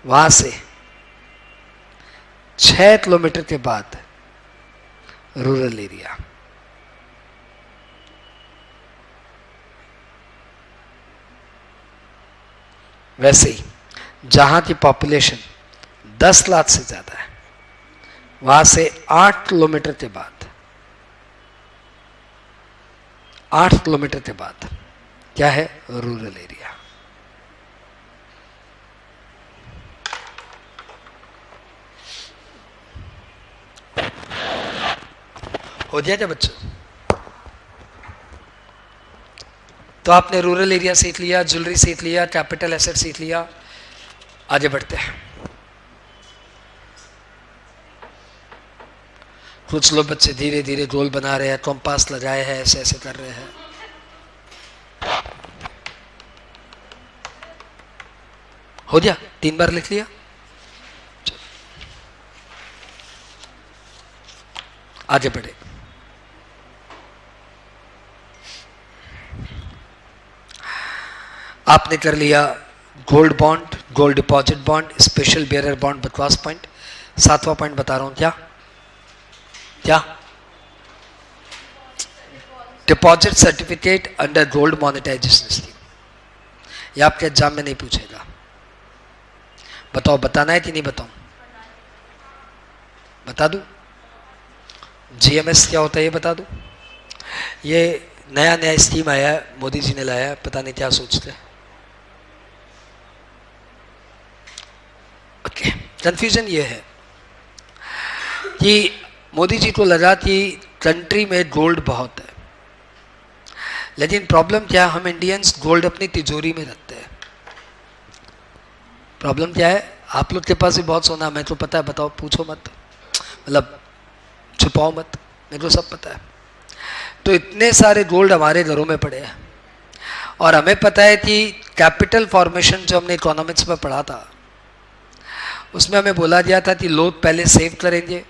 वहाँ से 6 किलोमीटर के बाद रूरल एरिया। वैसे ही जहाँ की पॉपुलेशन 10 लाख से ज़्यादा है, वहाँ से 8 किलोमीटर के बाद, 8 किलोमीटर के बाद क्या है? Rural area. हो गया क्या बच्चों? तो आपने रूरल एरिया सीख लिया, ज्वेलरी सीख लिया, कैपिटल एसेट सीख लिया। आगे बढ़ते हैं। कुछ लोग बच्चे धीरे धीरे गोल बना रहे हैं, कंपास लगाए हैं, ऐसे ऐसे कर रहे हैं। हो गया? 3 बार लिख लिया। आगे बढ़े। आपने कर लिया gold bond, gold deposit bond, special bearer bond, बकवास पॉइंट। 7वां पॉइंट बता रहा हूं। क्या क्या? Deposit certificate under gold monetisation scheme. ये आपके एग्जाम में नहीं पूछेगा। बताओ, बताना है कि नहीं बताऊं? बता दूं? जीएमएस क्या होता है ये बता दूं? ये नया नया स्कीम आया है, मोदी जी ने लाया है, पता नहीं क्या सोचते हैं। ओके, कंफ्यूजन ये है कि मोदी जी को लगा कि कंट्री में गोल्ड बहुत है, लेकिन प्रॉब्लम क्या है, हम इंडियंस गोल्ड अपनी तिजोरी में रखते हैं। प्रॉब्लम क्या है? आप लोग के पास भी बहुत सोना है, मेरे को पता है, बताओ, पूछो मत, मतलब छुपाओ मत, मेरे को सब पता है। तो इतने सारे गोल्ड हमारे घरों में पड़े हैं और हमें पता है कि कैपिटल फॉर्मेशन जो हमने इकोनॉमिक्स में पढ़ा था उसमें हमें बोला गया था कि लोग पहले सेव करेंगे,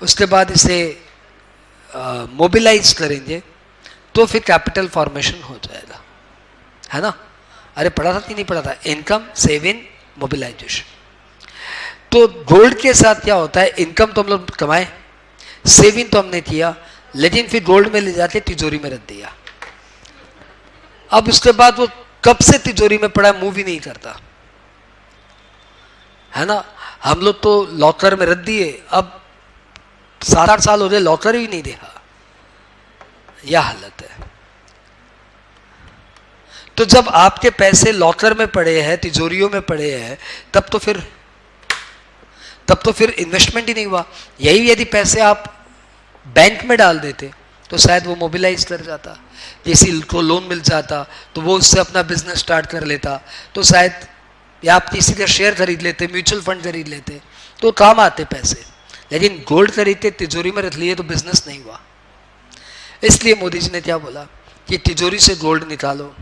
उसके बाद इसे मोबिलाइज करेंगे, तो फिर कैपिटल फॉर्मेशन हो जाएगा, है ना? अरे पढ़ा था कि नहीं पढ़ा था? Income, saving, mobilisation. तो गोल्ड के साथ क्या होता है, इनकम तो हम लोग कमाए, सेविंग तो हमने किया, लेकिन फिर गोल्ड में ले जाके तिजोरी में रख दिया। अब उसके बाद वो कब से तिजोरी में पड़ा, मूव ही नहीं करता है ना। हम लोग तो लॉकर में रख दिए, अब 7-8 साल हो गए, लॉकर ही नहीं देखा, यह हालत है। तो जब आपके पैसे लॉकर में पड़े हैं, तिजोरियों में पड़े हैं, तब तो फिर इन्वेस्टमेंट ही नहीं हुआ। यही यदि पैसे आप बैंक में डाल देते तो शायद वो मोबिलाइज कर जाता, किसी को लोन मिल जाता तो वो उससे अपना बिजनेस स्टार्ट कर लेता, तो शायद या आप किसी का शेयर खरीद लेते, म्यूचुअल फंड खरीद लेते, तो काम आते पैसे। लेकिन गोल्ड खरीदते, तिजोरी में रख लिए, तो बिजनेस नहीं हुआ। इसलिए मोदी जी ने क्या बोला कि तिजोरी से गोल्ड निकालो,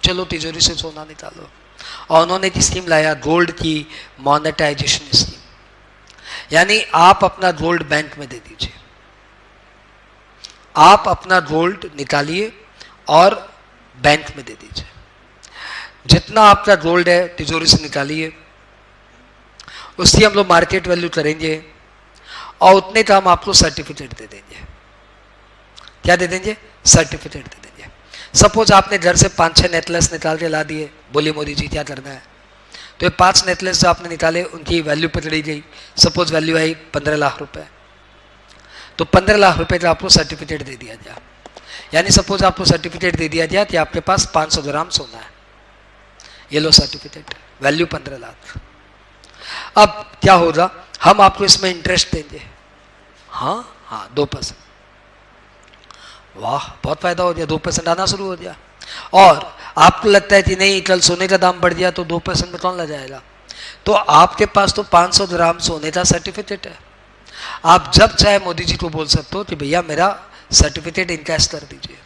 चलो तिजोरी से सोना निकालो। और उन्होंने एक स्कीम लाया, गोल्ड की मॉनेटाइजेशन स्कीम, यानी आप अपना गोल्ड बैंक में दे दीजिए, आप अपना गोल्ड निकालिए और बैंक में दे दीजिए। जितना आपका गोल्ड है तिजोरी से निकालिए, उसकी हम लोग मार्केट वैल्यू करेंगे और उतने का हम आपको सर्टिफिकेट दे देंगे। क्या दे देंगे? सर्टिफिकेट दे देंगे। सपोज आपने घर से 5-6 नेकलेस निकाल के ला दिए, बोलिए मोदी जी क्या करना है? तो ये 5 नेकलेस जो आपने निकाले उनकी वैल्यू पकड़ी गई, सपोज वैल्यू आई 15 लाख रुपए, तो 15 लाख रुपए का आपको सर्टिफिकेट दे दिया गया। यानी सपोज आपको सर्टिफिकेट दे दिया गया कि आपके पास 500 ग्राम सोना है, ये लो सर्टिफिकेट, वैल्यू 15 लाख। अब क्या होगा, हम आपको इसमें इंटरेस्ट देंगे, हाँ 2%। वाह, बहुत फायदा हो गया, 2% आना शुरू हो गया। और आपको लगता है कि नहीं कल सोने का दाम बढ़ गया तो 2% में कौन ला जाएगा, तो आपके पास तो 500 ग्राम सोने का सर्टिफिकेट है। आप जब चाहे मोदी जी को बोल सकते हो कि भैया मेरा सर्टिफिकेट इनकैश कर दीजिए,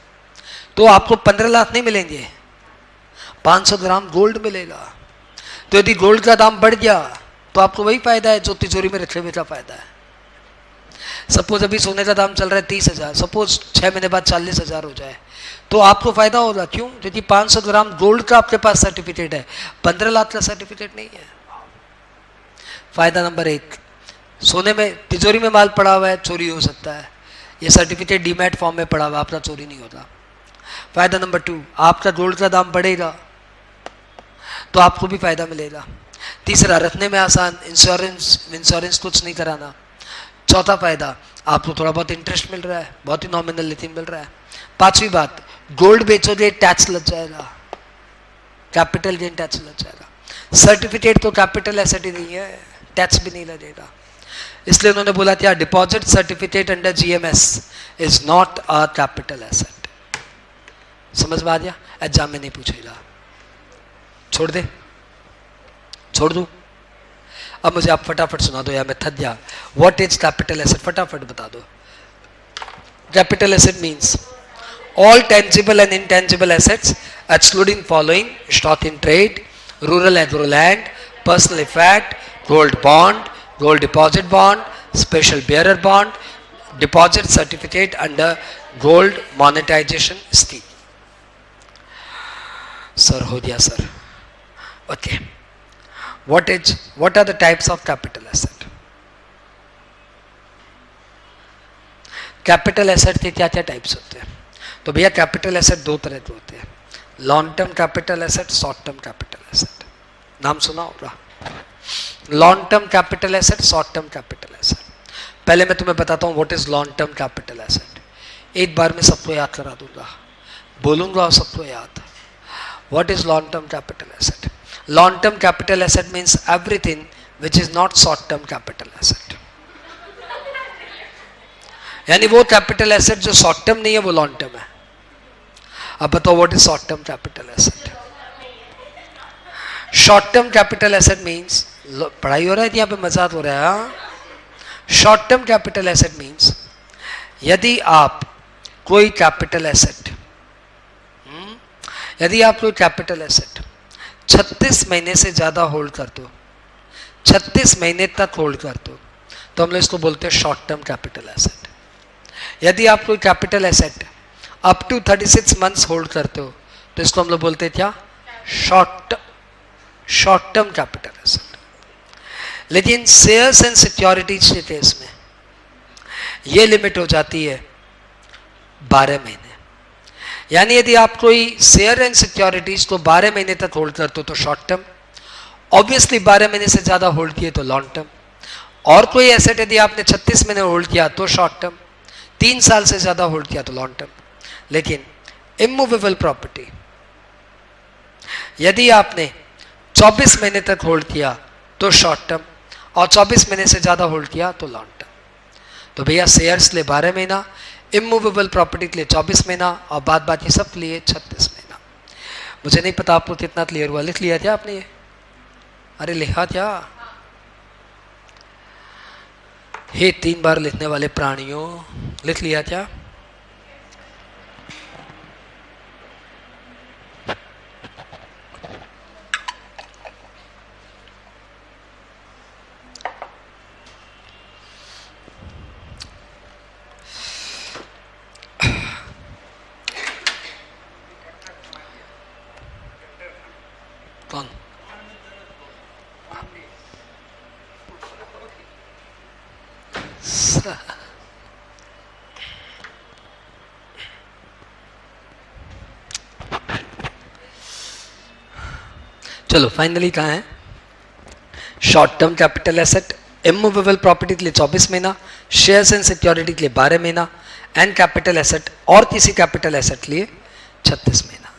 तो आपको 15 लाख नहीं मिलेंगे, 500 ग्राम गोल्ड मिलेगा। तो यदि गोल्ड का दाम बढ़ गया तो आपको वही फायदा है जो तिजोरी में रखे हुए का फायदा है। सपोज अभी सोने का दाम चल रहा है 30,000, सपोज 6 महीने बाद 40,000 हो जाए तो आपको फायदा होगा। क्यों? क्योंकि 500 ग्राम गोल्ड का आपके पास सर्टिफिकेट है, 15 लाख का सर्टिफिकेट नहीं है। फायदा नंबर 1, सोने में तिजोरी में माल पड़ा हुआ है, चोरी हो सकता है, ये सर्टिफिकेट डीमैट फॉर्म में पड़ा हुआ, आपका चोरी नहीं होता। फायदा नंबर 2, आपका गोल्ड का दाम बढ़ेगा तो आपको भी फायदा मिलेगा। तीसरा, रखने में आसान, इंश्योरेंस कुछ नहीं कराना। चौथा फायदा, आपको थोड़ा बहुत इंटरेस्ट मिल रहा है, बहुत ही नॉमिनल लेकिन मिल रहा है। पांचवी बात, गोल्ड बेचोगे टैक्स लग जाएगा, कैपिटल गेन टैक्स लग जाएगा। सर्टिफिकेट तो कैपिटल एसेट ही नहीं है, टैक्स भी नहीं लगेगा। इसलिए उन्होंने बोला क्या, deposit certificate under GMS is not a capital asset. समझ में आ गया? एग्जाम में नहीं पूछेगा, छोड़ दे, छोड़ दूं? अब मुझे आप फटाफट सुना दो या मैं थक गया। व्हाट इज कैपिटल एसेट, फटाफट बता दो। Capital asset means all tangible and intangible assets excluding following: stock in trade, rural agro land, personal effect, gold bond, gold deposit bond, special bearer bond, deposit certificate under gold monetization scheme. Sir, हो गया sir. Okay. What are the types of capital asset? Capital asset के क्या क्या types होते हैं? तो भैया capital asset 2 तरह के होते हैं, long term capital asset, short term capital asset. नाम सुना होगा, long term capital asset, short term capital asset. पहले मैं तुम्हें बताता हूँ what is long term capital asset. एक बार में सबको याद करा दूंगा, बोलूंगा और सबको याद। What is long term capital asset? Long term capital asset means everything which is not short term capital asset. यानी वो कैपिटल एसेट जो शॉर्ट टर्म नहीं है वो लॉन्ग टर्म है। अब बताओ what is short term capital asset? Short term capital asset means, पढ़ाई हो रहा है यहाँ पे मजाक हो रहा है। Short term capital asset means यदि आप कोई कैपिटल एसेट 36 महीने से ज्यादा होल्ड कर दो, 36 महीने तक होल्ड कर दो, तो हम लोग इसको बोलते हैं शॉर्ट टर्म कैपिटल एसेट। यदि आप कोई capital asset up to 36 months hold करते हो तो इसको हम लोग बोलते हैं क्या? Short term capital asset. लेकिन शेयर्स एंड सिक्योरिटीज के केस में ये लिमिट हो जाती है 12 महीने। यानी यदि आप कोई शेयर एंड सिक्योरिटीज को 12 महीने तक होल्ड करते हो तो शॉर्ट टर्म, ऑब्वियसली 12 महीने से ज्यादा होल्ड किए तो लॉन्ग टर्म, और कोई एसेट यदि आपने 36 महीने होल्ड किया तो शॉर्ट टर्म, 3 साल से ज्यादा होल्ड किया तो लॉन्ग टर्म। लेकिन इमूवेबल प्रॉपर्टी यदि आपने 24 महीने तक होल्ड किया तो शॉर्ट टर्म, और 24 महीने से ज्यादा होल्ड किया तो लॉन्ग टर्म। तो भैया शेयर्स के लिए 12 महीना, इमूवेबल प्रॉपर्टी के लिए 24 महीना, और बाकी सब के लिए 36 महीना। मुझे नहीं पता आपको कितना क्लियर हुआ, लिख लिया क्या आपने ये? अरे लिखा क्या? हे 3 बार लिखने वाले प्राणियों, लिख लिया क्या? कौन? चलो फाइनली कहाँ है? Short term capital asset, immovable property के लिए 24 महीना, शेयर्स एंड सिक्योरिटी के लिए 12 महीना, एंड कैपिटल एसेट और किसी कैपिटल एसेट के लिए 36 महीना।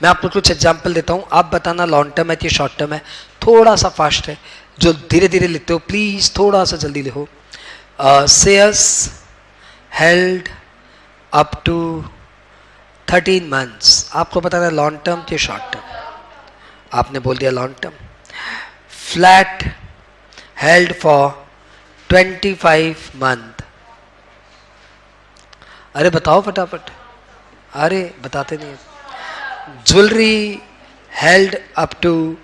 मैं आपको कुछ एग्जांपल देता हूं, आप बताना लॉन्ग टर्म है कि शॉर्ट टर्म है। थोड़ा सा फास्ट है, जो धीरे धीरे लिखते हो प्लीज थोड़ा सा जल्दी लिखो। Shares held up to 13 months, आपको बताना है लॉन्ग टर्म कि शॉर्ट टर्म। आपने बोल दिया long term. Flat held for 25 month, अरे बताओ फटाफट, अरे बताते नहीं। Jewellery held up to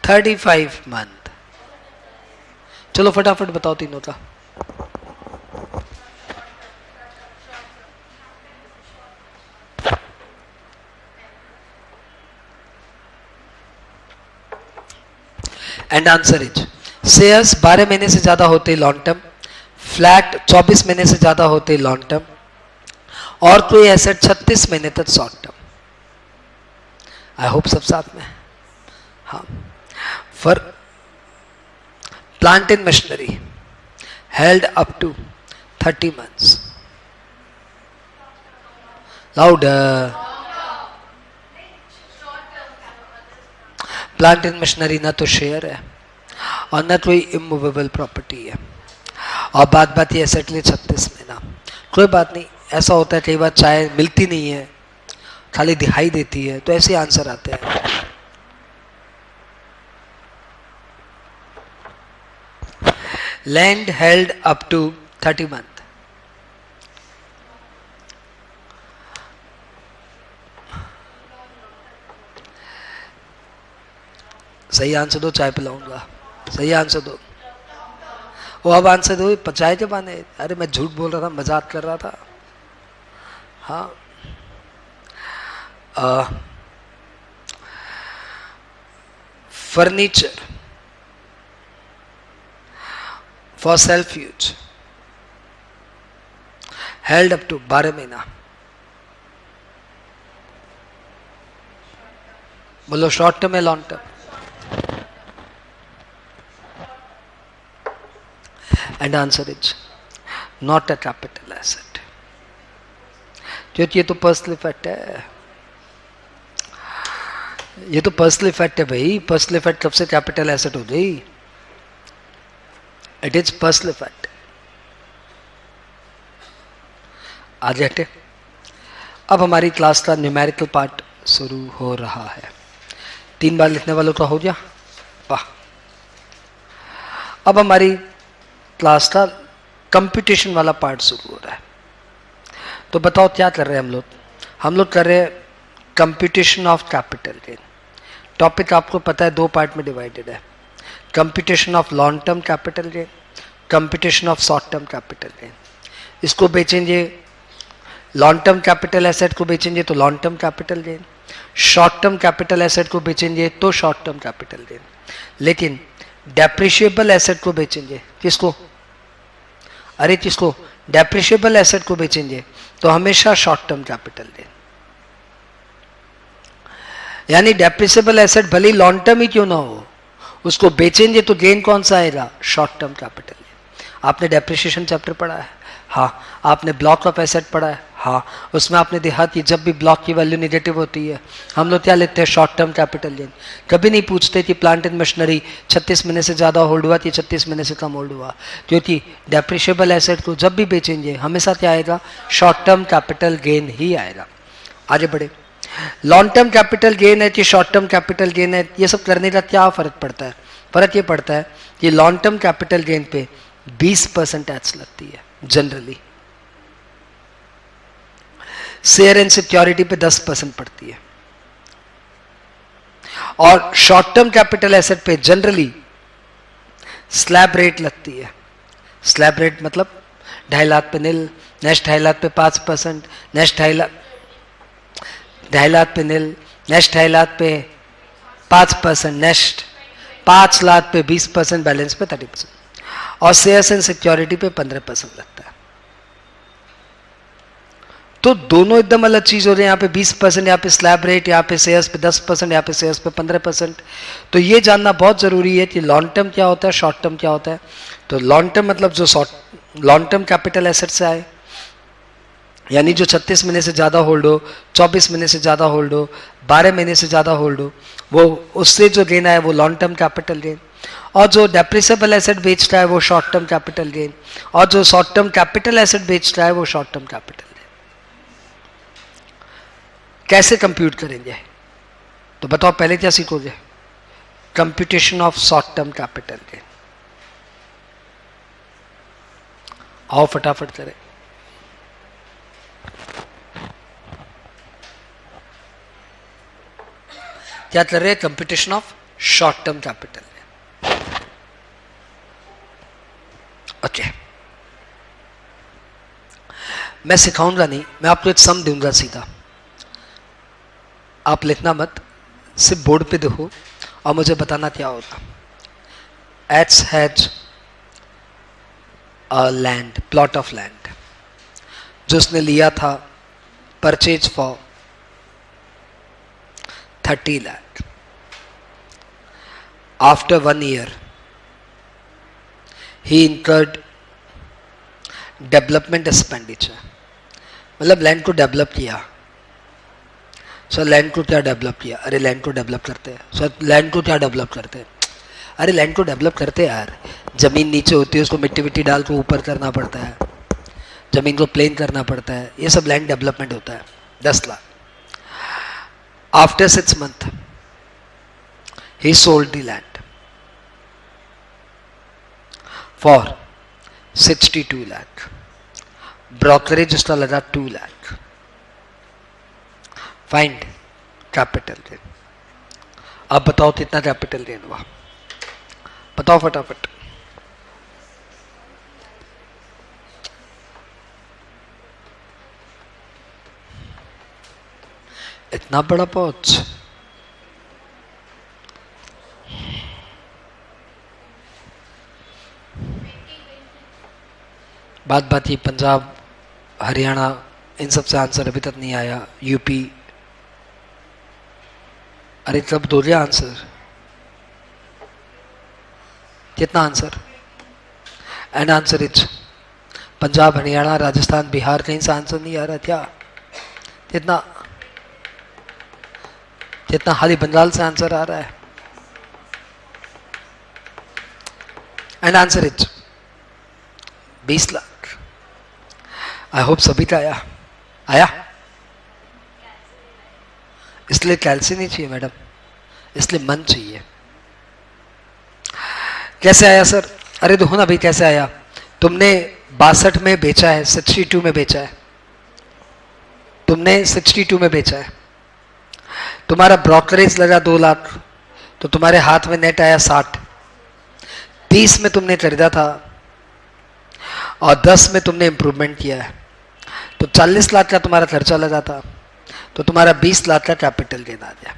35 month, चलो फटाफट बताओ तीनों का। एंड आंसर इज शेयर्स 12 महीने से ज्यादा होते लॉन्ग टर्म, फ्लैट 24 महीने से ज्यादा होते लॉन्ग टर्म, और कोई एसेट 36 महीने तक शॉर्ट टर्म। आई होप सब साथ में। हाँ, for plant and machinery held up to 30 months, louder. Plant and machinery ना तो शेयर है और ना कोई इमूवेबल प्रॉपर्टी है, और बात ये एसेट लिए 36 महीना। कोई बात नहीं, ऐसा होता है कई बार चाय मिलती नहीं है, खाली दिखाई देती है, तो ऐसे आंसर आते हैं। Land held up to 30 month, सही आंसर दो, चाय पिलाऊंगा। सही आंसर दो, वो अब आंसर दो, चाय के बहाने। अरे मैं झूठ बोल रहा था, मजाक कर रहा था। हाँ, furniture for self use held up to 12 महीना, बोलो शॉर्ट टर्म है long term? And answer is not a capital asset, क्योंकि ये तो पर्सनल इफेक्ट है। ये तो पर्सनल इफेक्ट है भाई, पर्सनल इफेक्ट कब से कैपिटल एसेट हो गई? It is personal effect. आगे हटे, अब हमारी क्लास का न्यूमेरिकल पार्ट शुरू हो रहा है। 3 बार लिखने वालों का हो गया, वाह। अब हमारी क्लास का कंप्यूटेशन वाला पार्ट शुरू हो रहा है। तो बताओ क्या कर रहे हैं हम लोग? हम लोग कर रहे हैं computation of capital gain. Topic आपको पता है 2 पार्ट में डिवाइडेड है, computation of long term capital gain, computation of short term capital gain. इसको बेचेंगे, लॉन्ग टर्म कैपिटल एसेट को बेचेंगे तो long term capital gain, short term capital asset को बेचेंगे तो शॉर्ट टर्म कैपिटल गेन, लेकिन डेप्रिशिएबल एसेट को बेचेंगे, किसको, अरे किसको, डेप्रिशिएबल एसेट को बेचेंगे तो हमेशा शॉर्ट टर्म कैपिटल गेन। यानी डेप्रिशिएबल एसेट भले लॉन्ग टर्म ही क्यों ना हो, उसको बेचेंगे तो गेन कौन सा आएगा, शॉर्ट टर्म कैपिटल गेन। आपने डेप्रिसिएशन चैप्टर पढ़ा है, हाँ। आपने ब्लॉक ऑफ एसेट पढ़ा है, हाँ। उसमें आपने देखा कि जब भी ब्लॉक की वैल्यू नेगेटिव होती है हम लोग क्या लेते हैं, शॉर्ट टर्म कैपिटल गेन। कभी नहीं पूछते कि प्लांट एंड मशीनरी 36 महीने से ज़्यादा होल्ड हुआ कि 36 महीने से कम होल्ड हुआ, क्योंकि डेप्रिशिएबल एसेट को जब भी बेचेंगे हमेशा क्या आएगा, शॉर्ट टर्म कैपिटल गेन ही आएगा। आगे बढ़े, लॉन्ग टर्म कैपिटल गेन है कि शॉर्ट टर्म कैपिटल गेन है, ये सब करने का क्या फ़र्क पड़ता है, फ़र्क ये पड़ता है कि लॉन्ग टर्म कैपिटल गेन पे 20% टैक्स लगती है जनरली, शेयर एंड सिक्योरिटी पे 10% पड़ती है, और शॉर्ट टर्म कैपिटल एसेट पे जनरली स्लैब रेट लगती है। स्लैब रेट मतलब 2.5 लाख पे निल, नेक्स्ट 2.5 लाख पे 5%, नेक्स्ट 2.5 लाख पे निल, नेक्स्ट 2.5 लाख पे 5%, नेक्स्ट 5 लाख पे 20%, बैलेंस पे 30%, और शेयर्स एंड सिक्योरिटी पे 15% लगता है। तो दोनों एकदम अलग चीज हो रही है, यहाँ पे 20%, यहाँ पे स्लैब रेट, यहाँ पे शेयर्स पे 10%, यहाँ पे शेयर्स पे 15%। तो ये जानना बहुत जरूरी है कि लॉन्ग टर्म क्या होता है, शॉर्ट टर्म क्या होता है। तो लॉन्ग टर्म मतलब जो लॉन्ग टर्म कैपिटल एसेट से आए, यानी जो 36 महीने से ज़्यादा होल्ड हो, 24 महीने से ज़्यादा होल्ड हो, 12 महीने से ज़्यादा होल्ड हो, वो उससे जो गेन है वो लॉन्ग टर्म कैपिटल गेन। और जो डेप्रिसिएबल एसेट बेचता है वो शॉर्ट टर्म कैपिटल गेन, और जो शॉर्ट टर्म कैपिटल एसेट बेचता है वो शॉर्ट टर्म कैपिटल गेन। कैसे कंप्यूट करेंगे, तो बताओ पहले क्या सीखोगे, computation of short term capital gain. आओ फटाफट करें। क्या कर रहे हैं, computation of short term capital gain. Okay, मैं सिखाऊंगा नहीं, मैं आपको एक सम दूंगा सीधा, आप लिखना मत, सिर्फ बोर्ड पे देखो और मुझे बताना क्या होगा। X has a land, plot of land, जो उसने लिया था purchase for 30 lakh. After 1 year he incurred development expenditure, मतलब लैंड को डेवलप किया। सर लैंड को क्या डेवलप किया, अरे लैंड को डेवलप करते हैं। सर लैंड को क्या डेवलप करते हैं, अरे लैंड को डेवलप करते हैं यार, ज़मीन नीचे होती है उसको मिट्टी विट्टी डाल के ऊपर करना पड़ता है, ज़मीन को प्लेन करना पड़ता है, ये सब लैंड डेवलपमेंट होता है। 10 lakh. After 6 months he sold the land for 62 lakh, brokerage उसका लगा 2 लाख। Find capital gain. अब बताओ कितना कैपिटल गेन हुआ, बताओ फटाफट। इतना बड़ा पहुंच, बात ही पंजाब हरियाणा इन सब से आंसर अभी तक नहीं आया, यूपी, अरे कब दोगे आंसर, कितना answer, and answer is Punjab Haryana Rajasthan Bihar, कहीं से आंसर नहीं आ रहा क्या, कितना कितना खाली बंगाल से आंसर आ रहा है, and answer is 20 lakh. I hope सभी का आया, आया, इसलिए कैल्सी नहीं चाहिए मैडम, इसलिए मन चाहिए। कैसे आया सर, अरे देखो ना भाई कैसे आया, तुमने 62 में बेचा है, 62 में बेचा है, तुमने 62 में बेचा है, तुम्हारा ब्रोकरेज लगा 2 लाख, तो तुम्हारे हाथ में नेट आया 60। 30 में तुमने खरीदा था और 10 में तुमने इंप्रूवमेंट किया है, तो 40 लाख का तुम्हारा खर्चा लगा था, तो तो तुम्हारा 20 लाख का कैपिटल गेन आ गया।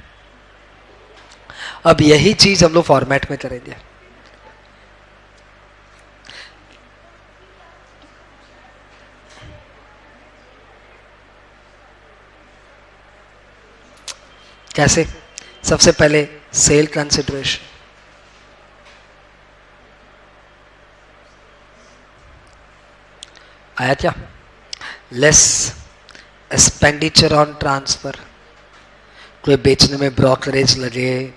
अब यही चीज हम लोग फॉर्मेट में करेंगे। कैसे? सबसे पहले सेल कंसिडरेशन, आया क्या? लेस एक्सपेंडिचर ऑन ट्रांसफर, कोई बेचने में ब्रोकरेज लगे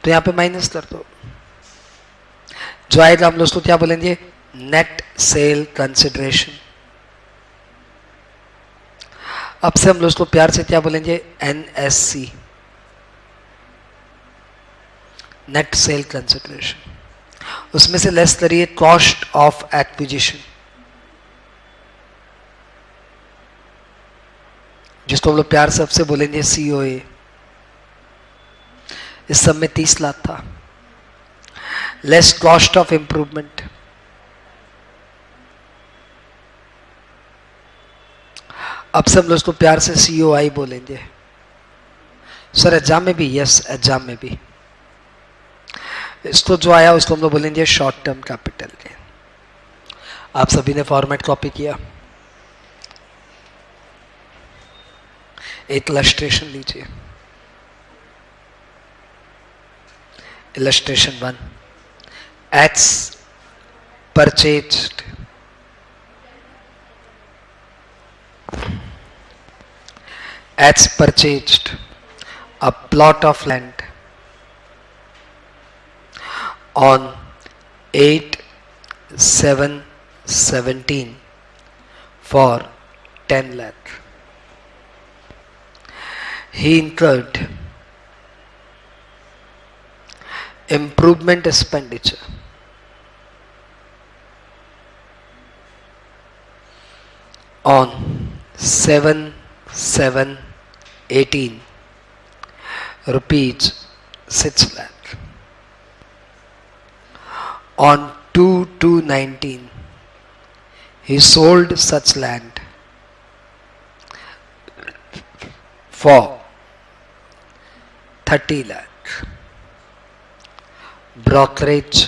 तो यहां पे माइनस कर दो। जो आएगा हम लोग उसको क्या बोलेंगे? Net sale consideration. अब से हम लोग उसको प्यार से क्या बोलेंगे? NSC, net sale consideration. उसमें से लेस करिए कॉस्ट ऑफ एक्विजिशन, जिसको हम लोग प्यार से सबसे बोलेंगे COA। इस सब में 30 लाख था। लेस कॉस्ट ऑफ इंप्रूवमेंट, अब से हम लोग उसको प्यार से COI बोलेंगे। सर एग्जाम में भी? यस, एग्जाम में भी। इसको जो आया उसको हम लोग बोलेंगे शॉर्ट टर्म कैपिटल गेन। आप सभी ने फॉर्मेट कॉपी किया? एक इलस्ट्रेशन लीजिए। इलस्ट्रेशन 1, एट्स परचेज्ड, एट्स purchased a plot of land on 8/7/17 for 10 lakh. He incurred improvement expenditure on 7/7/18 rupees 6 lakh. On 2/2/19 he sold such land for 30 lakh. Brokerage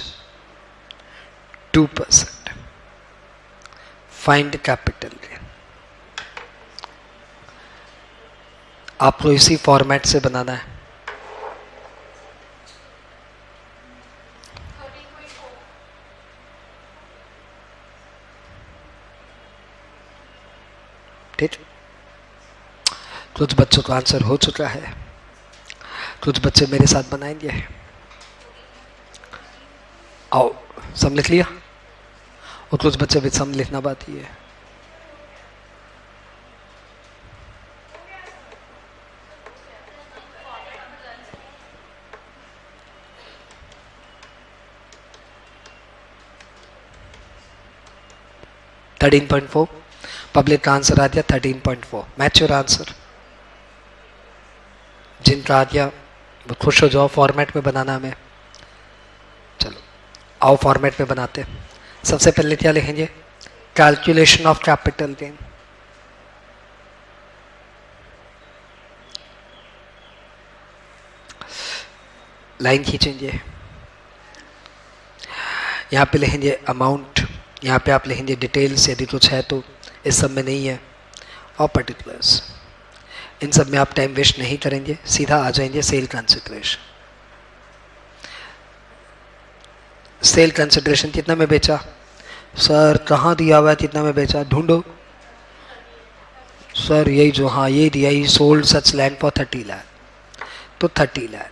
2%. Find capital gain. आपको इसी format से बनाना है। ठीक, कुछ बच्चों का आंसर हो चुका है, कुछ बच्चे मेरे साथ बनाएंगे। आओ, सम लिख लिया? और कुछ बच्चे भी सम लिखना बाकी है। (13.4) पब्लिक का आंसर आ गया 13.4। Match your answer. जिनका आ गया वो खुश हो जाओ, फॉर्मेट में बनाना हमें। चलो आओ फॉर्मेट में बनाते हैं। सबसे पहले क्या लिखेंगे? Calculation of capital gain. Line खींचेंगे, यहाँ पे लिखेंगे अमाउंट, यहाँ पे आप लिखेंगे डिटेल्स यदि कुछ है तो, इस सब में नहीं है, और पर्टिकुलर्स। इन सब में आप टाइम वेस्ट नहीं करेंगे, सीधा आ जाएंगे सेल कंसिडरेशन। सेल कंसिडरेशन कितना में बेचा? सर कहाँ दिया हुआ है कितना में बेचा? ढूंढो सर, यही जो, हाँ ये दिया, ही sold such land for 30 lakh, तो 30 लाख।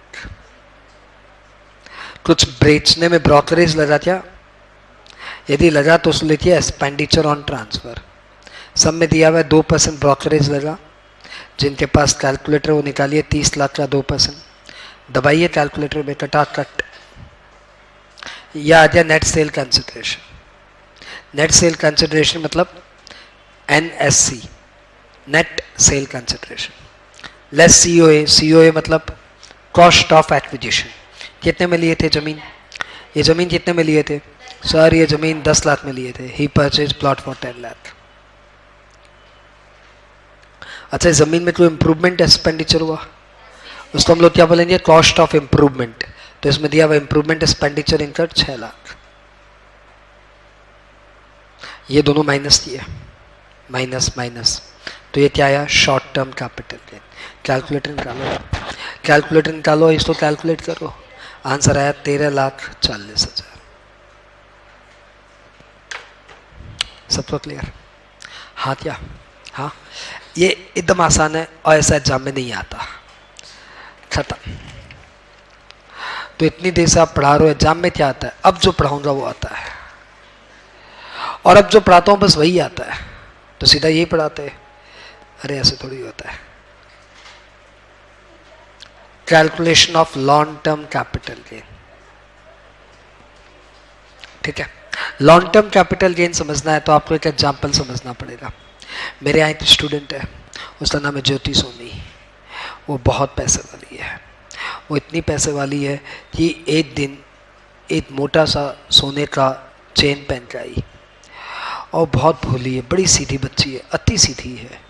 कुछ बेचने में ब्रोकरेज लगा क्या? यदि लगा तो उसको लिखिए एक्सपेंडिचर ऑन ट्रांसफर। सब में दिया हुआ है 2% ब्रोकरेज लगा। जिनके पास कैलकुलेटर वो निकालिए 30 लाख का 2%, दबाइए कैलकुलेटर में, कटा कट, या आ गया net sale consideration. Net sale consideration मतलब NSC, net sale consideration, less COA। COA मतलब कॉस्ट ऑफ एक्विजिशन। कितने में लिए थे जमीन? ये जमीन कितने में लिए थे? सर ये जमीन 10 लाख में लिए थे। ही परचेज प्लॉट फॉर 10 लाख। अच्छा, जमीन में कोई इंप्रूवमेंट एक्सपेंडिचर हुआ, उसको हम लोग क्या बोलेंगे, कॉस्ट ऑफ इंप्रूवमेंट। तो इसमें दिया हुआ इंप्रूवमेंट एक्सपेंडिचर इनकर्ड 6 लाख। ये दोनों माइनस दिए, माइनस माइनस, तो ये क्या आया, short term capital gain. Calculator निकालो, कैलकुलेटर निकालो, इसको कैलकुलेट करो, आंसर आया 13,40,000। सबको क्लियर? हाँ क्या? हाँ, ये एकदम आसान है और ऐसा एग्जाम में नहीं आता, खत्म। तो इतनी देर से आप पढ़ा रहे हो, एग्जाम में क्या आता है, अब जो पढ़ाऊंगा वो आता है, और अब जो पढ़ाता हूँ बस वही आता है, तो सीधा यही पढ़ाते हैं। अरे ऐसे थोड़ी होता है। Calculation of long term capital gain, ठीक है। लॉन्ग टर्म कैपिटल गेन समझना है तो आपको एक एग्जाम्पल समझना पड़ेगा। मेरे यहाँ एक स्टूडेंट है, उसका नाम है ज्योति सोनी। वो बहुत पैसे वाली है, वो इतनी पैसे वाली है कि एक दिन एक मोटा सा सोने का चेन पहन के आई, और बहुत भोली है, बड़ी सीधी बच्ची है, अति सीधी है,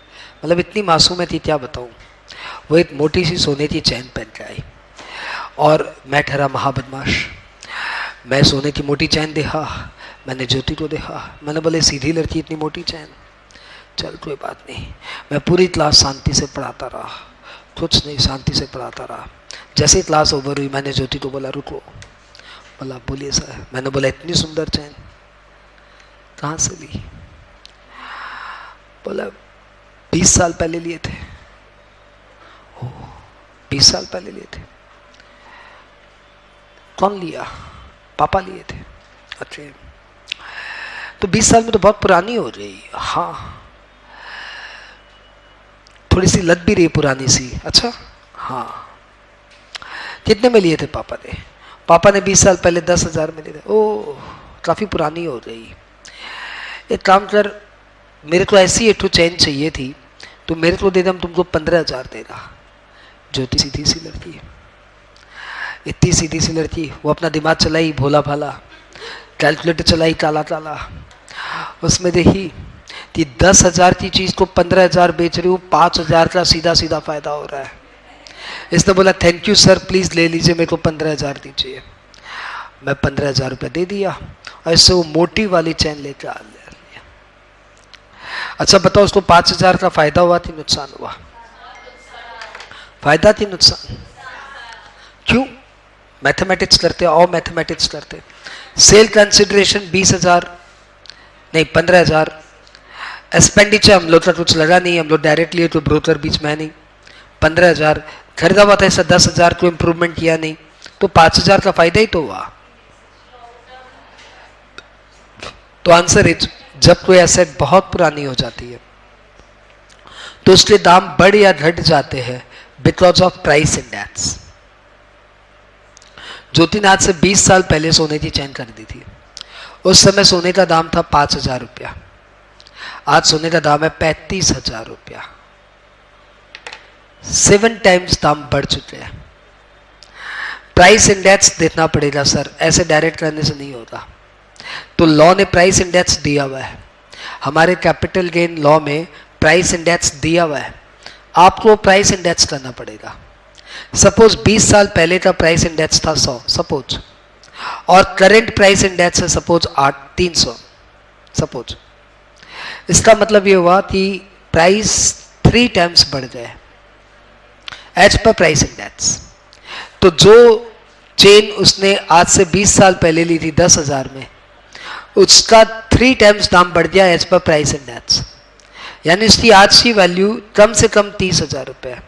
मतलब इतनी मासूम है कि क्या बताऊँ। वो एक मोटी सी सोने की चैन पहन के आई, और मैं ठहरा महाबदमाश। मैं सोने की मोटी चैन देखा, मैंने ज्योति को देखा, मैंने बोले सीधी लड़की इतनी मोटी चैन, चल कोई बात नहीं। मैं पूरी क्लास शांति से पढ़ाता रहा, कुछ नहीं, शांति से पढ़ाता रहा। जैसे ही क्लास ओवर हुई मैंने ज्योति को बोला रुको। बोला बोलिए सर। मैंने बोला इतनी सुंदर चैन कहाँ से ली? बोला 20 साल पहले लिए थे। ओह, 20 साल पहले लिए थे? कौन लिया? पापा लिए थे। अच्छा, तो 20 साल में तो बहुत पुरानी हो रही। हाँ, थोड़ी सी लग भी रही पुरानी सी। अच्छा हाँ, कितने में लिए थे पापा ने? पापा ने 20 साल पहले 10,000 में लिए थे। ओह, काफ़ी पुरानी हो रही। एक काम कर, मेरे को ऐसी एक चैन चाहिए थी, तो मेरे को दे दे, हम तुमको 15,000 देगा। ज्योति सीधी सी लड़की है, इतनी सीधी सी लड़की, वो अपना दिमाग चलाई भोला भाला, कैलकुलेटर चलाई काला काला, उसमें देखी कि 10,000 की चीज़ को 15,000 बेच रही हूँ, 5,000 का सीधा सीधा फायदा हो रहा है। इसने बोला थैंक यू सर, प्लीज़ ले लीजिए, मेरे को 15,000 दीजिए। मैं 15,000 रुपये दे दिया, और इससे वो मोटी वाली चैन लेकर आ लिया। अच्छा बताओ, उसको 5,000 का फायदा हुआ कि नुकसान हुआ? फायदा थी, नुकसान क्यों? मैथमेटिक्स करते और मैथमेटिक्स करते। सेल कंसिडरेशन 20,000 नहीं 15,000, एक्सपेंडिचर हम लोग का कुछ लगा नहीं, हम लोग डायरेक्टली तो ब्रोकर बीच में है नहीं। 15,000 खरीदा हुआ था, ऐसा 10,000 को इंप्रूवमेंट किया नहीं, तो 5,000 का फायदा ही तो हुआ। तो आंसर इज, जब कोई एसेट बहुत पुरानी हो जाती है तो उसके दाम बढ़ या घट जाते हैं बिकॉज ऑफ प्राइस इंडेक्स। ज्योति ने आज से 20 साल पहले सोने की चैन खरीदी थी। उस समय सोने का दाम था 5,000 रुपया, आज सोने का दाम है 35,000 रुपया। 7 टाइम्स दाम बढ़ चुके हैं। प्राइस इंडेक्स देखना पड़ेगा सर, ऐसे डायरेक्ट करने से नहीं होगा। तो लॉ ने प्राइस इंडेक्स दिया हुआ है, हमारे कैपिटल गेन लॉ में प्राइस इंडेक्स दिया हुआ है, आपको प्राइस इंडेक्स करना पड़ेगा। सपोज 20 साल पहले का प्राइस इंडेक्स था 100 सपोज, और करंट प्राइस इंडेक्स है सपोज 300 सपोज। इसका मतलब ये हुआ कि प्राइस 3 टाइम्स बढ़ गए एज पर प्राइस इंडेक्स। तो जो चेन उसने आज से 20 साल पहले ली थी 10,000 में, उसका 3 टाइम्स दाम बढ़ गया एज पर प्राइस इंडेक्स, यानी इसकी आज की वैल्यू कम से कम 30,000 रुपये है।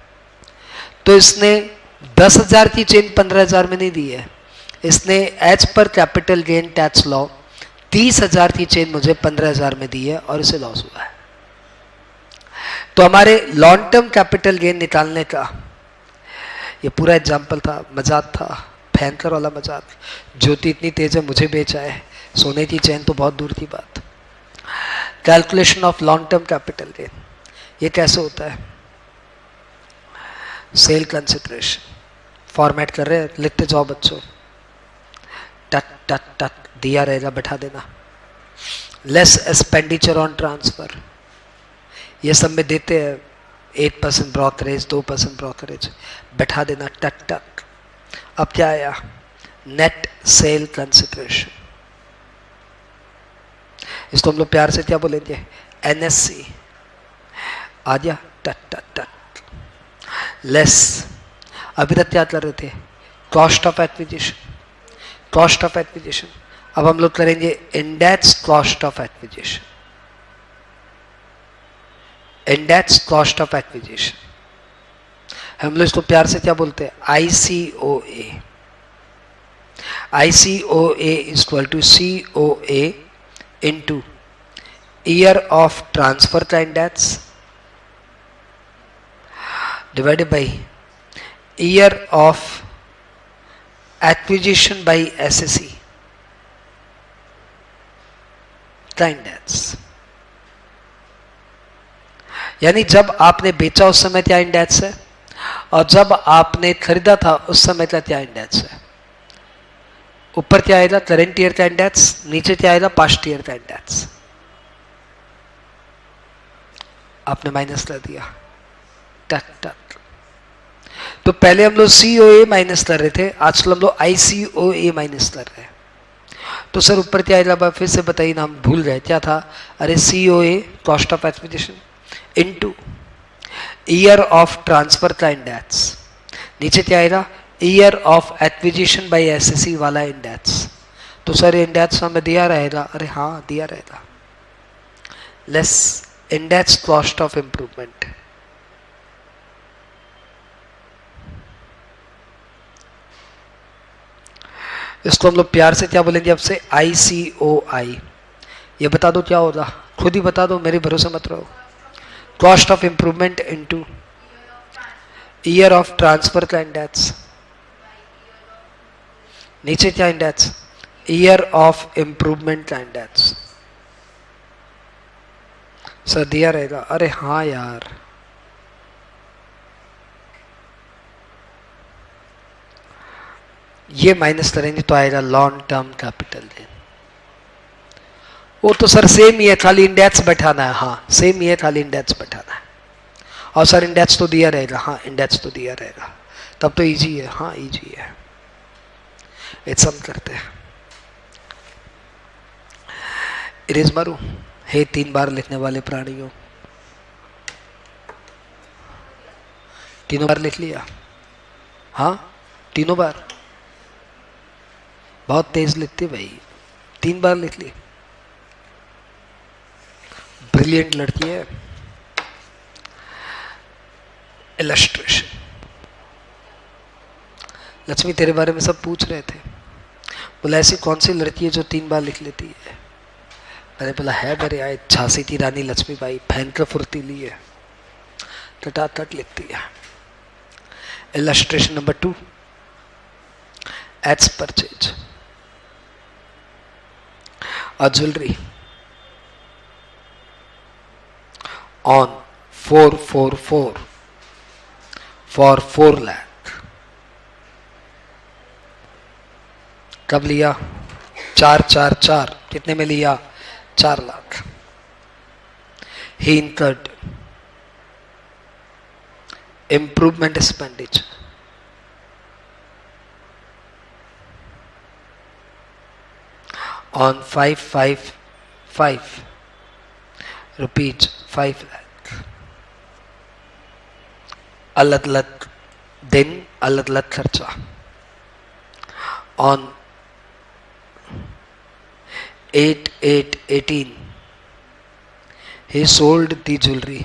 तो इसने 10,000 की चेन 15,000 में नहीं दी है, इसने as per capital gain tax law 30,000 की चेन मुझे 15,000 में दी है, और इसे लॉस हुआ है। तो हमारे लॉन्ग टर्म कैपिटल गेन निकालने का ये पूरा एग्जाम्पल था, मजाक था, भयंकर वाला मजाक। ज्योति इतनी तेज है, मुझे बेचा है, सोने की चैन तो बहुत दूर की बात। Calculation of long term capital gain, ये कैसे होता है? सेल कंसिडरेशन फॉर्मेट कर रहे हैं, लिखते जाओ बच्चों, टट टट टट दिया रहेगा, बैठा देना। लेस एक्सपेंडिचर ऑन ट्रांसफर, ये सब में देते हैं 8% ब्रोकरेज, 2% ब्रोकरेज, बैठा देना टक टक। अब क्या आया? नेट सेल कंसिडरेशन, इसको हम लोग प्यार से क्या बोलेंगे? NSC। आ गया टक टक टक। लेस, अभी तक क्या कर रहे थे? Cost of acquisition, cost of acquisition. अब हम लोग करेंगे index cost of acquisition, index cost of acquisition. हम लोग इसको प्यार से क्या बोलते हैं? ICOA। ICOA is equal to COA into year of transfer का index divided by year of acquisition by SSE का इंडेक्स। यानी जब आपने बेचा उस समय क्या इंडेक्स है, और जब आपने खरीदा था उस समय का क्या इंडेक्स है। ऊपर क्या आएगा? करंट ईयर का इंडेक्स, नीचे क्या आएगा? पास्ट ईयर का इंडेक्स। आपने माइनस कर दिया टक टक। तो पहले हम लोग COA माइनस कर रहे थे, आजकल हम लोग ICOA माइनस कर रहे हैं। तो सर ऊपर क्या आएगा? फिर से बताइए ना, हम भूल गए क्या था। अरे COA cost of acquisition into year of transfer का इंडेक्स, नीचे क्या आएगा? Year of acquisition bye SSE वाला इंडेक्स। तो सर इंडेक्स हमें दिया रहेगा। अरे हाँ दिया रहेगा। Less index cost of improvement, इसको हम लोग प्यार से क्या बोलेंगे? अब से ICOI। ये बता दो क्या होगा, खुद ही बता दो, मेरे भरोसे मत रहो। Cost of improvement into year of transfer का इंडेक्स, नीचे क्या इंडेक्स? ईयर ऑफ इंप्रूवमेंट का इंडेक्स। सर दिया रहेगा। अरे हाँ यार, ये माइनस करेंगे तो आएगा लॉन्ग टर्म कैपिटल गेन। वो तो सर सेम ही है, खाली इंडेक्स बैठाना है। हाँ सेम ही है, खाली इंडेक्स बैठाना है। और सर इंडेक्स तो दिया रहेगा। हाँ इंडेक्स तो दिया रहेगा, तब तो इजी है। हाँ इजी है, एक सम करते हैं। इरेज मारू। हे 3 बार लिखने वाले प्राणियों, तीनों बार लिख लिया? हाँ तीनों बार। बहुत तेज लिखते भाई, 3 बार लिख ली। ब्रिलियंट लड़की है। इलस्ट्रेशन। लक्ष्मी तेरे बारे में सब पूछ रहे थे, बोला ऐसी कौन सी लड़की है जो 3 बार लिख लेती है। मैंने बोला है मेरे आए झांसी की रानी लक्ष्मीबाई, भयंकर फुर्तीली है, टटाटट लिखती है। Illustration number 2, adds purchase a jewelry on 444 for 4 lakh। कब लिया? 444, कितने में लिया? 4 lakh. He incurred improvement expenditure on 555 rupees 5 lakh। अलग अलग दिन, अलग अलग खर्चा। on 8/8/18 he sold the jewelry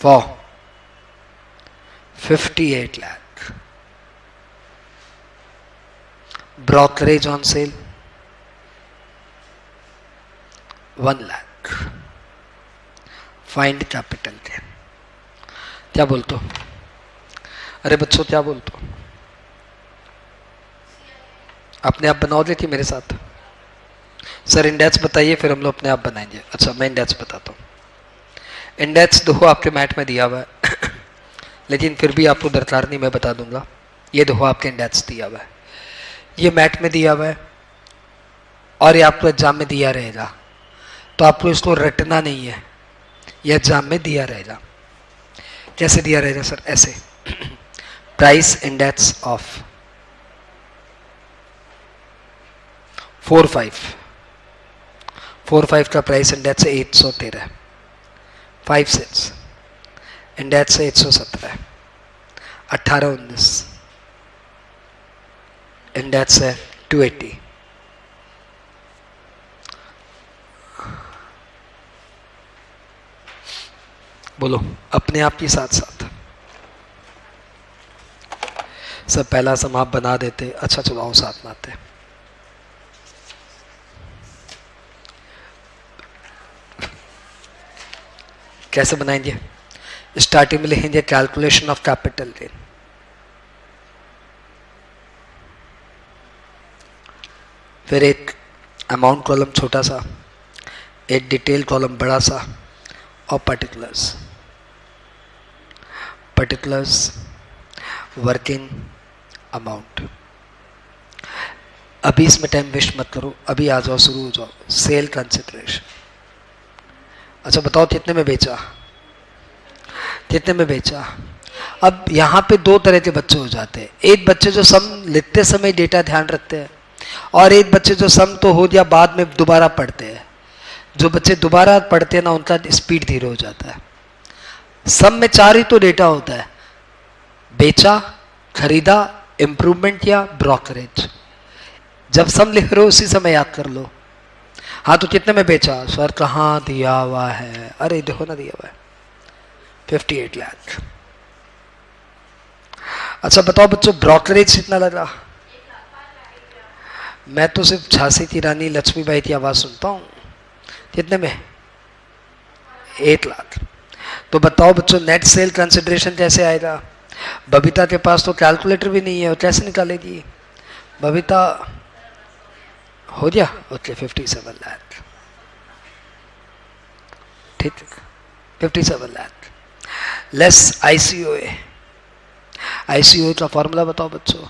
for 58 lakh। brokerage on sale 1 lakh। Find capital gain. क्या बोलते हो? अरे बच्चों क्या बोलते हो? अपने आप बनाओगे कि मेरे साथ? सर इंडेक्स बताइए, फिर हम लोग अपने आप बनाएंगे। अच्छा मैं इंडेक्स बताता हूँ। इंडेक्स देखो आपके मैट में दिया हुआ है लेकिन फिर भी आपको दरकार नहीं, मैं बता दूंगा। ये देखो आपके इंडेक्स दिया हुआ है, ये मैट में दिया हुआ है और ये आपको एग्जाम में दिया रहेगा, तो आपको इसको रटना नहीं है, यह एग्जाम में दिया रहेगा। कैसे दिया रहेगा सर? ऐसे, प्राइस इंडेक्स ऑफ 4-5 का प्राइस इंडेक्स है 813, 5-6 इंडेक्स है 117, 18-19 इंडेक्स है 280। बोलो अपने आप के साथ साथ। सब पहला सम आप बना देते, अच्छा चलो आओ साथ में आते। कैसे बनाएंगे? स्टार्टिंग में लिखेंगे कैलकुलेशन ऑफ कैपिटल गेन, फिर एक अमाउंट कॉलम छोटा सा, एक डिटेल कॉलम बड़ा सा, और पर्टिकुलर्स वर्किंग अमाउंट। अभी इसमें टाइम वेस्ट मत करो, अभी आ जाओ, शुरू हो जाओ। Sale consideration. अच्छा बताओ कितने में बेचा? कितने में बेचा? अब यहाँ पे दो तरह के बच्चे हो जाते हैं। एक बच्चे जो सम लिखते समय डेटा ध्यान रखते हैं, और एक बच्चे जो सम तो हो गया बाद में दोबारा पढ़ते हैं। जो बच्चे दोबारा पढ़ते हैं ना, उनका स्पीड धीरे हो जाता है। सम में 4 ही तो डेटा होता है, बेचा, खरीदा, इंप्रूवमेंट या ब्रोकरेज। जब सम लिख रहे हो उसी समय याद कर लो। हाँ तो कितने में बेचा? सर कहाँ दिया हुआ है? अरे देखो ना, दिया हुआ है 58 लाख। अच्छा बताओ बच्चों, ब्रोकरेज कितना लगा? मैं तो सिर्फ झांसी की रानी लक्ष्मीबाई की आवाज सुनता हूं। कितने में? 8 लाख। तो बताओ बच्चों, नेट सेल कंसिडरेशन कैसे आएगा? बबीता के पास तो कैलकुलेटर भी नहीं है, और कैसे निकालेगी? बबीता हो गया, ओके 57 लाख, ठीक, 57 लाख लेस आईसीओए। आईसीओए का फॉर्मूला बताओ बच्चों।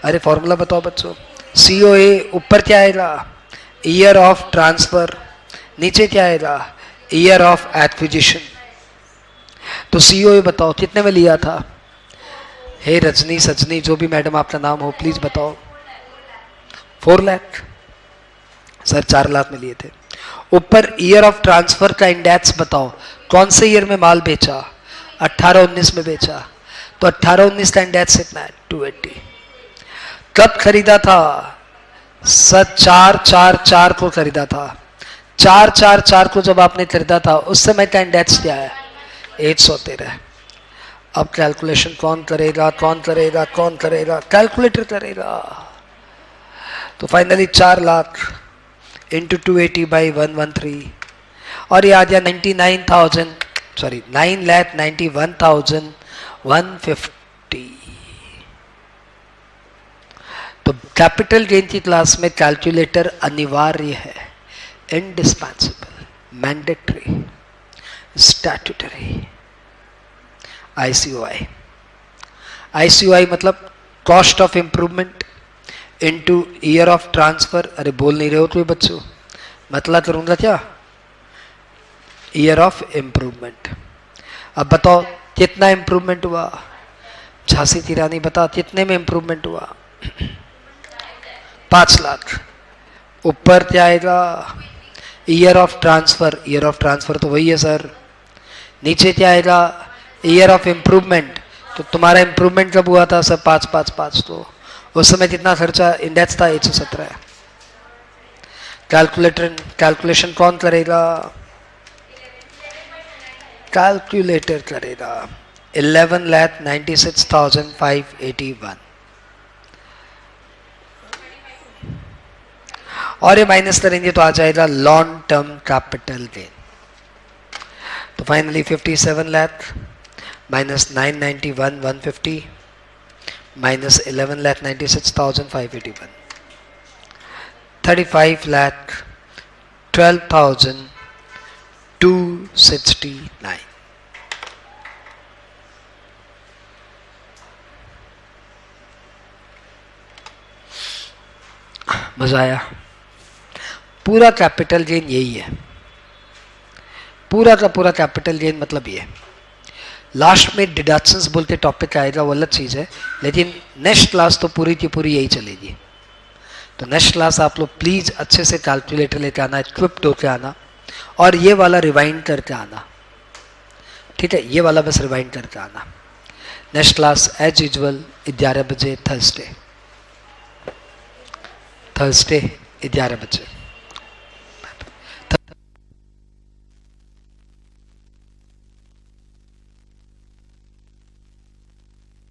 अरे फॉर्मूला बताओ बच्चों। सीओए ऊपर क्या आएगा? Year of transfer. नीचे क्या आएगा? Year of acquisition. तो सीओए बताओ कितने में लिया था? हे रजनी सजनी, जो भी मैडम आपका नाम हो, प्लीज बताओ। 4 लाख। सर 4 लाख में लिए थे। ऊपर ईयर ऑफ ट्रांसफर का इंडेक्स बताओ, कौन से ईयर में माल बेचा? 18-19 में बेचा, तो 18-19 का इंडेक्स कितना है? 280। कब खरीदा था? सर 4-4-4 को खरीदा था। 4-4-4 को जब आपने खरीदा था, उस समय का इंडेक्स क्या है? 113। अब कैलकुलेशन कौन करेगा? कौन करेगा? कौन करेगा? कैलकुलेटर करेगा। तो फाइनली 4 लाख इंटू 280 बाई 113, और ये आ गया 9,91,150। तो कैपिटल गेन की क्लास में कैलकुलेटर अनिवार्य है, इंडिस्पेंसिबल, मैंडेटरी, स्टैट्यूटरी। आईसीओआई, आईसीओआई मतलब cost of improvement into year of transfer. अरे बोल नहीं रहे हो तो बच्चों, मतलब करूंगा क्या? Year of improvement. अब बताओ कितना इंप्रूवमेंट हुआ? झांसी की रानी बता कितने में इंप्रूवमेंट हुआ? 5 लाख। ऊपर क्या आएगा? Year of transfer. Year of transfer तो वही है सर। नीचे क्या आएगा? Year of improvement. तो तुम्हारा इंप्रूवमेंट कब हुआ था सर? 5-5-5। तो उस समय कितना खर्चा? इंडेक्स था 117। कैलकुलेशन कौन करेगा? कैलकुलेटर करेगा। 11,96,581। और ये माइनस करेंगे तो आ जाएगा लॉन्ग टर्म कैपिटल गेन। तो फाइनली 57 लाख माइनस 991,150 माइनस 11,96,581, 35,12,269। मजा आया? पूरा कैपिटल गेन यही है। पूरा का पूरा कैपिटल गेन मतलब ये। लास्ट में डिडक्शंस बोल के टॉपिक आएगा, वो अलग चीज़ है, लेकिन नेक्स्ट क्लास तो पूरी की पूरी यही चलेगी। तो नेक्स्ट क्लास आप लोग प्लीज़ अच्छे से कैलकुलेटर लेके आना, इक्विप्ड होके आना, और ये वाला रिवाइंड करके आना, ठीक है, ये वाला बस रिवाइंड करके आना। नेक्स्ट क्लास एज यूजुअल 11 बजे थर्सडे 11 बजे।